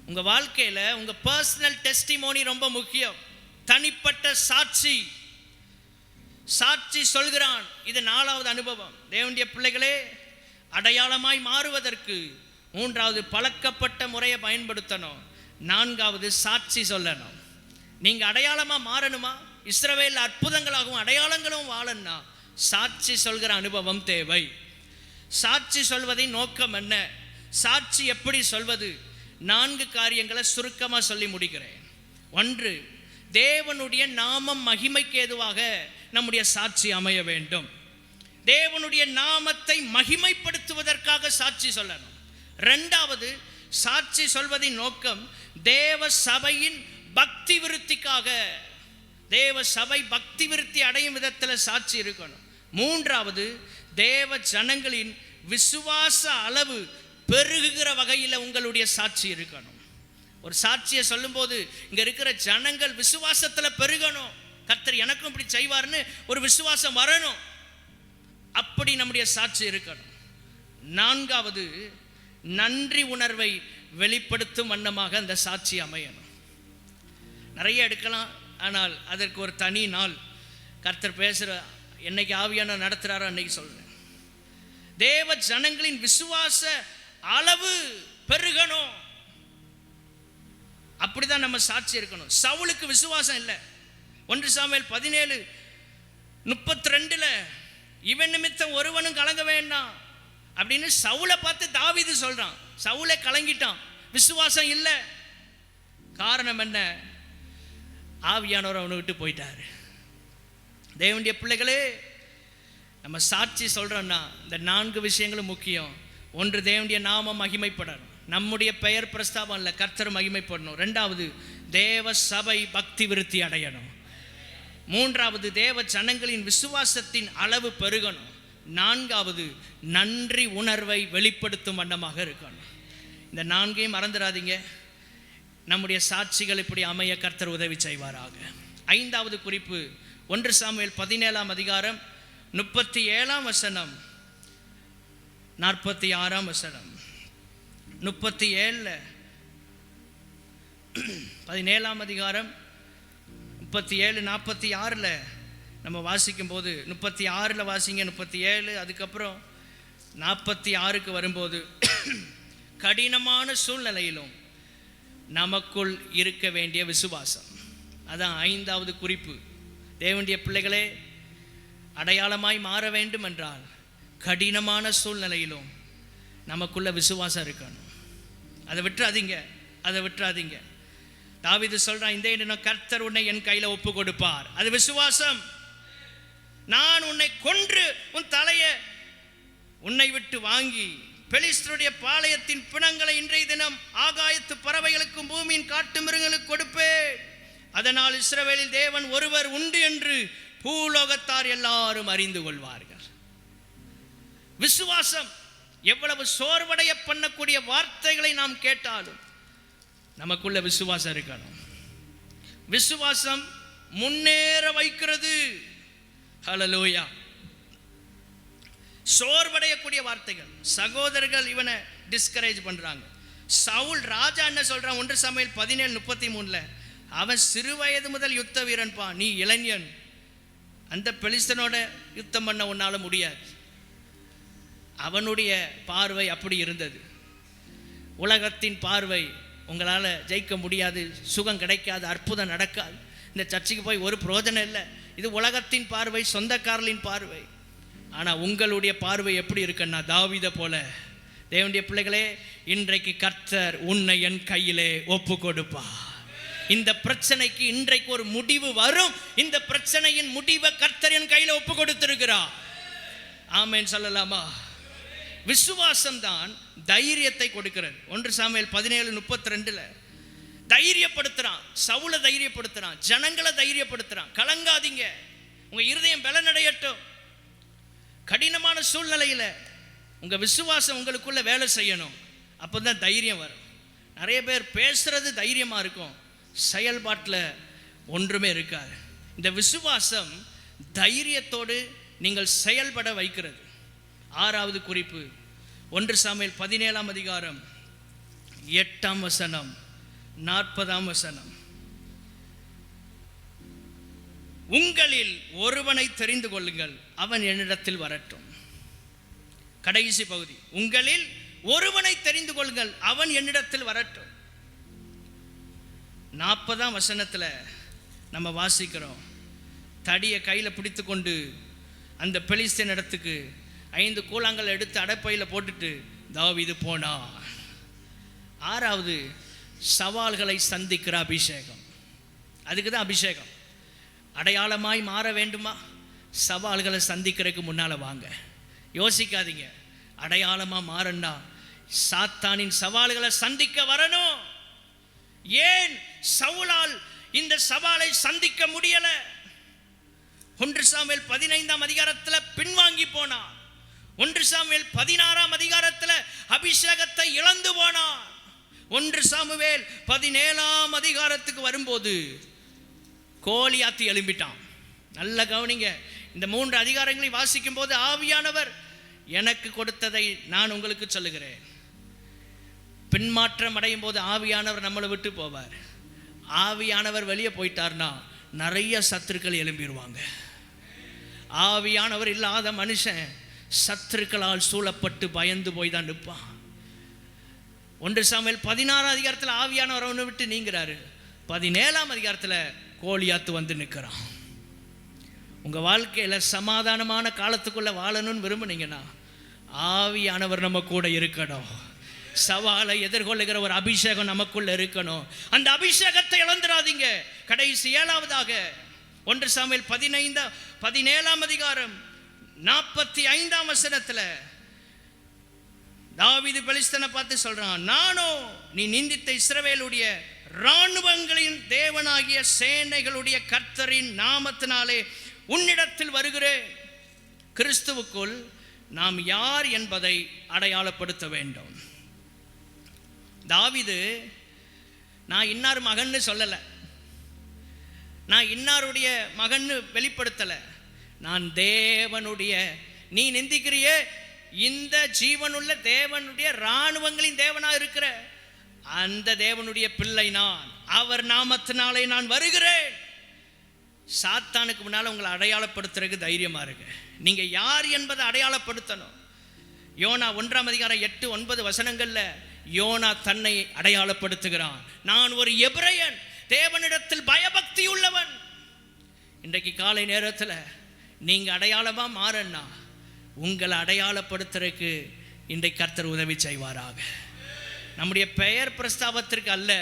உங்கள் வாழ்க்கையில் உங்கள் பர்சனல் டெஸ்டிமோனி ரொம்ப முக்கியம். தனிப்பட்ட சாட்சி. சாட்சி சொல்கிறான். இது 4வது அனுபவம். தேவனுடைய பிள்ளைகளே, அடையாளமாய் மாறுவதற்கு 3வது பழக்கப்பட்ட முறையை பயன்படுத்தணும். 4வது சாட்சி சொல்லணும். நீங்கள் அடையாளமாக மாறணுமா? இஸ்ரவேல் அற்புதங்களாகவும் அடையாளங்களும் வாழணும்னா சாட்சி சொல்கிற அனுபவம் தேவை. சாட்சி சொல்வதின் நோக்கம் என்ன? சாட்சி எப்படி சொல்வது? 4 காரியங்களை சுருக்கமாக சொல்லி முடிக்கிறேன். 1, தேவனுடைய நாமம் மகிமைக்கு ஏதுவாக நம்முடைய சாட்சி அமைய வேண்டும். தேவனுடைய நாமத்தை மகிமைப்படுத்துவதற்காக சாட்சி சொல்லணும். 2வது, சாட்சி சொல்வதின் நோக்கம் தேவ சபையின் பக்தி விருத்திக்காக. தேவ சபை பக்தி விருத்தி அடையும் விதத்தில் சாட்சி இருக்கணும். 3வது, தேவ ஜனங்களின் விசுவாச அளவு பெருகுகிற வகையில் உங்களுடைய சாட்சி இருக்கணும். ஒரு சாட்சியை சொல்லும்போது இங்கே இருக்கிற ஜனங்கள் விசுவாசத்தில் பெருகணும். கர்த்தர் எனக்கும் இப்படி செய்வார்னு ஒரு விசுவாசம் வரணும். அப்படி நம்முடைய சாட்சி இருக்கணும். 4வது, நன்றி உணர்வை வெளிப்படுத்தும் வண்ணமாக அந்த சாட்சி அமையணும். நிறைய எடுக்கலாம், ஆனால் அதற்கு ஒரு தனி நாள் கர்த்தர் பேசுகிற என்னைக்கு ஆவியான நடத்துகிறாரோ அன்னைக்கு சொல்கிறேன். தேவ ஜனங்களின் விசுவாச அளவு பெருகணும். அப்படிதான் நம்ம சாட்சி இருக்கணும். சவுலுக்கு விசுவாசம் இல்லை. 1 சாமுவேல் 17:32 இவன் நிமித்தம் ஒருவனும் கலங்க வேண்டாம் அப்படின்னு சவுலை பார்த்து தாவீது சொல்றான். சவுலை கலங்கிட்டான், விசுவாசம் இல்லை. காரணம் என்ன? ஆவியானவர் அவனை விட்டு போயிட்டாரு. தேவனுடைய பிள்ளைகளே, நம்ம சாட்சி சொல்றோம்னா இந்த 4 விஷயங்களும் முக்கியம். 1, தேவனுடைய நாமம் மகிமைப்படணும். நம்முடைய பெயர் பிரஸ்தாபம் இல்லை, கர்த்தர் மகிமைப்படணும். 2வது, தேவ சபை பக்தி விருத்தி அடையணும். 3வது, தேவ ஜனங்களின் விசுவாசத்தின் அளவு பெருகணும். 4வது, நன்றி உணர்வை வெளிப்படுத்தும் வண்ணமாக இருக்கணும். இந்த 4ஐயும் மறந்துடாதீங்க. நம்முடைய சாட்சிகள் இப்படி அமைய கர்த்தர் உதவி செய்வாராக. 5வது குறிப்பு 1 சாமுவேல் 17ஆம் அதிகாரம் 37ஆம் வசனம் 46ஆம் வசனம். 37 17ஆம் அதிகாரம் 37 46 நம்ம வாசிக்கும் போது 36 வாசிங்க, 37 அதுக்கப்புறம் 46க்கு வரும்போது கடினமான சூழ்நிலையிலும் நமக்குள் இருக்க வேண்டிய விசுவாசம். அதான் 5வது குறிப்பு. தேவனுடைய பிள்ளைகளே, அடையாளமாய் மாற வேண்டும் என்றால் கடினமான சூழ்நிலையிலும் நமக்குள்ள விசுவாசம் இருக்கணும். அதை விட்டுறாதீங்க. தாவீது சொல்றான், இந்த இடம் கர்த்தர் உன்னை என் கையில் ஒப்பு கொடுப்பார். அது விசுவாசம். நான் உன்னை கொன்று உன் தலையை உன்னை விட்டு வாங்கி பெலிஸ்தருடைய பாளையத்தின் பிணங்களை இன்றைய தினம் ஆகாயத்து பறவைகளுக்கும் பூமியின் காட்டு மிருகங்களுக்கு கொடுப்பேன். அதனால் இஸ்ரவேலில் தேவன் ஒருவர் உண்டு என்று பூலோகத்தார் எல்லாரும் அறிந்து கொள்வார்கள். விசுவாசம். எவ்வளவு சோர்வடைய பண்ணக்கூடிய வார்த்தைகளை நாம் கேட்டாலும் நமக்குள்ள விசுவாசம் இருக்கணும். விசுவாசம் முன்னேற வைக்கிறது. ஹல்லேலூயா. சோர்வடையக்கூடிய வார்த்தைகள். சகோதரர்கள் இவனை டிஸ்கரேஜ் பண்றாங்க. சவுல் ராஜா என்ன சொல்றான்? 1 சாமுவேல் 17:33 அவன் சிறு வயது முதல் யுத்த வீரன்பா, நீ இளைஞன், அந்த பெலிஸ்தனோட யுத்தம் பண்ண உன்னால முடியாது. அவனுடைய பார்வை அப்படி இருந்தது. உலகத்தின் பார்வை, உங்களால் ஜெயிக்க முடியாது, சுகம் கிடைக்காது, அற்புதம் நடக்காது, இந்த சர்ச்சுக்கு போய் ஒரு பிரயோஜனம் இல்லை. இது உலகத்தின் பார்வை, சொந்தக்காரலின் பார்வை. ஆனால் உங்களுடைய பார்வை எப்படி இருக்குன்னா, தாவீதை போல. தேவனுடைய பிள்ளைகளே, இன்றைக்கு கர்த்தர் உன்னை என் கையிலே ஒப்பு கொடுப்பா. இந்த பிரச்சனைக்கு இன்றைக்கு ஒரு முடிவு வரும். இந்த பிரச்சனையின் முடிவை கர்த்தர் என் கையில் ஒப்பு கொடுத்திருக்கிறார். ஆமென் சொல்லலாமா? விசுவாசம் தான் தைரியத்தை கொடுக்கிறது. 1 சாமுவேல் 17:32 தைரியப்படுத்துறான். சவுலை தைரியப்படுத்துறான், ஜனங்களை தைரியப்படுத்துறான். கலங்காதீங்க, உங்க இருதயம் பலனடையட்டும். கடினமான சூழ்நிலையில உங்க விசுவாசம் உங்களுக்குள்ள வேலை செய்யணும். அப்போதான் தைரியம் வரும். நிறைய பேர் பேசுறது தைரியமா இருக்கும், செயல்பாட்டில் ஒன்றுமே இருக்காது. இந்த விசுவாசம் தைரியத்தோடு நீங்கள் செயல்பட வைக்கிறது. 6வது குறிப்பு, 1 சாமுவேல் 17 8 40 உங்களில் ஒருவனை தெரிந்து கொள்ளுங்கள், அவன் என்னிடத்தில் வரட்டும். கடைசி பகுதி, உங்களில் ஒருவனை தெரிந்து கொள்ளுங்கள், அவன் என்னிடத்தில் வரட்டும். 40 நம்ம வாசிக்கிறோம், தடியை கையில் பிடித்து கொண்டு அந்த பெலிஸ்தீன் இடத்துக்கு 5 கூழாங்கல் எடுத்து அடைப்பையில் போட்டுட்டு தாவீது போனான். 6வது, சவால்களை சந்திக்கிற அபிஷேகம். அதுக்கு தான் அபிஷேகம். அடையாளமாய் மாற வேண்டுமா? சவால்களை சந்திக்கிறதுக்கு முன்னால் வாங்க. யோசிக்காதீங்க. அடையாளமாக மாறன்னா சாத்தானின் சவால்களை சந்திக்க வரணும். ஏன் சவுலால் இந்த சவாலை சந்திக்க முடியல? 1 சாமுவேல் 15 பின்வாங்கி போனான். 1 சாமுவேல் 16 அபிஷேகத்தை இழந்து போனான். 1 சாமுவேல் 17 வரும்போது கோலியாத்து எழும்பிட்டான். நல்ல கவனிங்க, இந்த 3 அதிகாரங்களை வாசிக்கும் போது ஆவியானவர் எனக்கு கொடுத்ததை நான் உங்களுக்கு சொல்லுகிறேன். பின்மாற்றம் அடையும் போது ஆவியானவர் நம்மளை விட்டு போவார். ஆவியானவர் வெளியே போயிட்டார்னா நிறைய சத்துருக்கள் எழும்பிடுவாங்க. ஆவியானவர் இல்லாத மனுஷன் சத்துருக்களால் சூழப்பட்டு பயந்து போய் தான் நிற்பான். 1 சாமுவேல் 16 ஆவியானவர் அவனை விட்டு நீங்கிறாரு. 17 கோலியாத்து வந்து நிற்கிறான். உங்கள் வாழ்க்கையில் சமாதானமான காலத்துக்குள்ளே வாழணும்னு விரும்புனீங்கன்னா ஆவியானவர் நம்ம கூட இருக்கணும். சவாலை எதிர்கொள்ளுகிற ஒரு அபிஷேகம் நமக்குள்ள இருக்கணும். அந்த அபிஷேகத்தை இழந்துடாதீங்க. கடைசி 7வதாக 1 சாமுவேல் 17 45 தாவீது பெலிஸ்தனை பார்த்து சொல்றான், நானோ நீ நிந்தித்த இஸ்ரவேலுடைய இராணுவங்களின் தேவனாகிய சேனைகளுடைய கர்த்தரின் நாமத்தினாலே உன்னிடத்தில் வருகிறேன். கிறிஸ்துவுக்குள் நாம் யார் என்பதை அடையாளப்படுத்த வேண்டும். தாவீது நான் இன்னார் மகன்னு சொல்லலை, நான் இன்னாருடைய மகன்னு வெளிப்படுத்தலை. நான் தேவனுடைய, நீ நிந்திக்கிறியே இந்த ஜீவனுள்ள தேவனுடைய இராணுவங்களின் தேவனா இருக்கிற அந்த தேவனுடைய பிள்ளை நான், அவர் நாமத்தினாலே நான் வருகிறேன். சாத்தானுக்கு முன்னால் உங்களை அடையாளப்படுத்துறதுக்கு தைரியமா இருக்கு. நீங்க யார் என்பதை அடையாளப்படுத்தணும். யோனா 1:8-9 யோனா தன்னை அடையாளப்படுத்துகிறான். நான் ஒரு எபிரெயன், தேவனிடத்தில் பயபக்தி உள்ளவன். இன்றைக்கு காலை நேரத்தில் நீங்க அடையாளமா மாறன்னா உங்களை அடையாளப்படுத்துறதுக்கு இன்றைக்கு கர்த்தர் உதவி செய்வாராக. நம்முடைய பெயர் பிரஸ்தாபத்திற்கு அல்ல,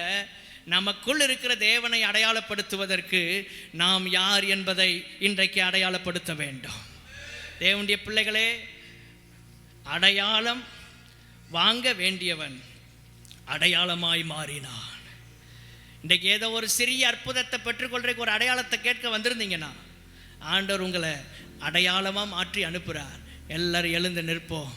நமக்குள் இருக்கிற தேவனை அடையாளப்படுத்துவதற்கு நாம் யார் என்பதை இன்றைக்கு அடையாளப்படுத்த வேண்டும். தேவனுடைய பிள்ளைகளே, அடையாளம் வாங்க வேண்டியவன் அடையாளமாய் மாறினான். இன்றைக்கு ஏதோ ஒரு சிறிய அற்புதத்தை பெற்றுக்கொள்றதுக்கு ஒரு அடையாளத்தை கேட்க வந்திருந்தீங்கன்னா ஆண்டவர் உங்களை அடையாளமாக மாற்றி அனுப்புகிறார். எல்லாரும் எழுந்து நிற்போம்.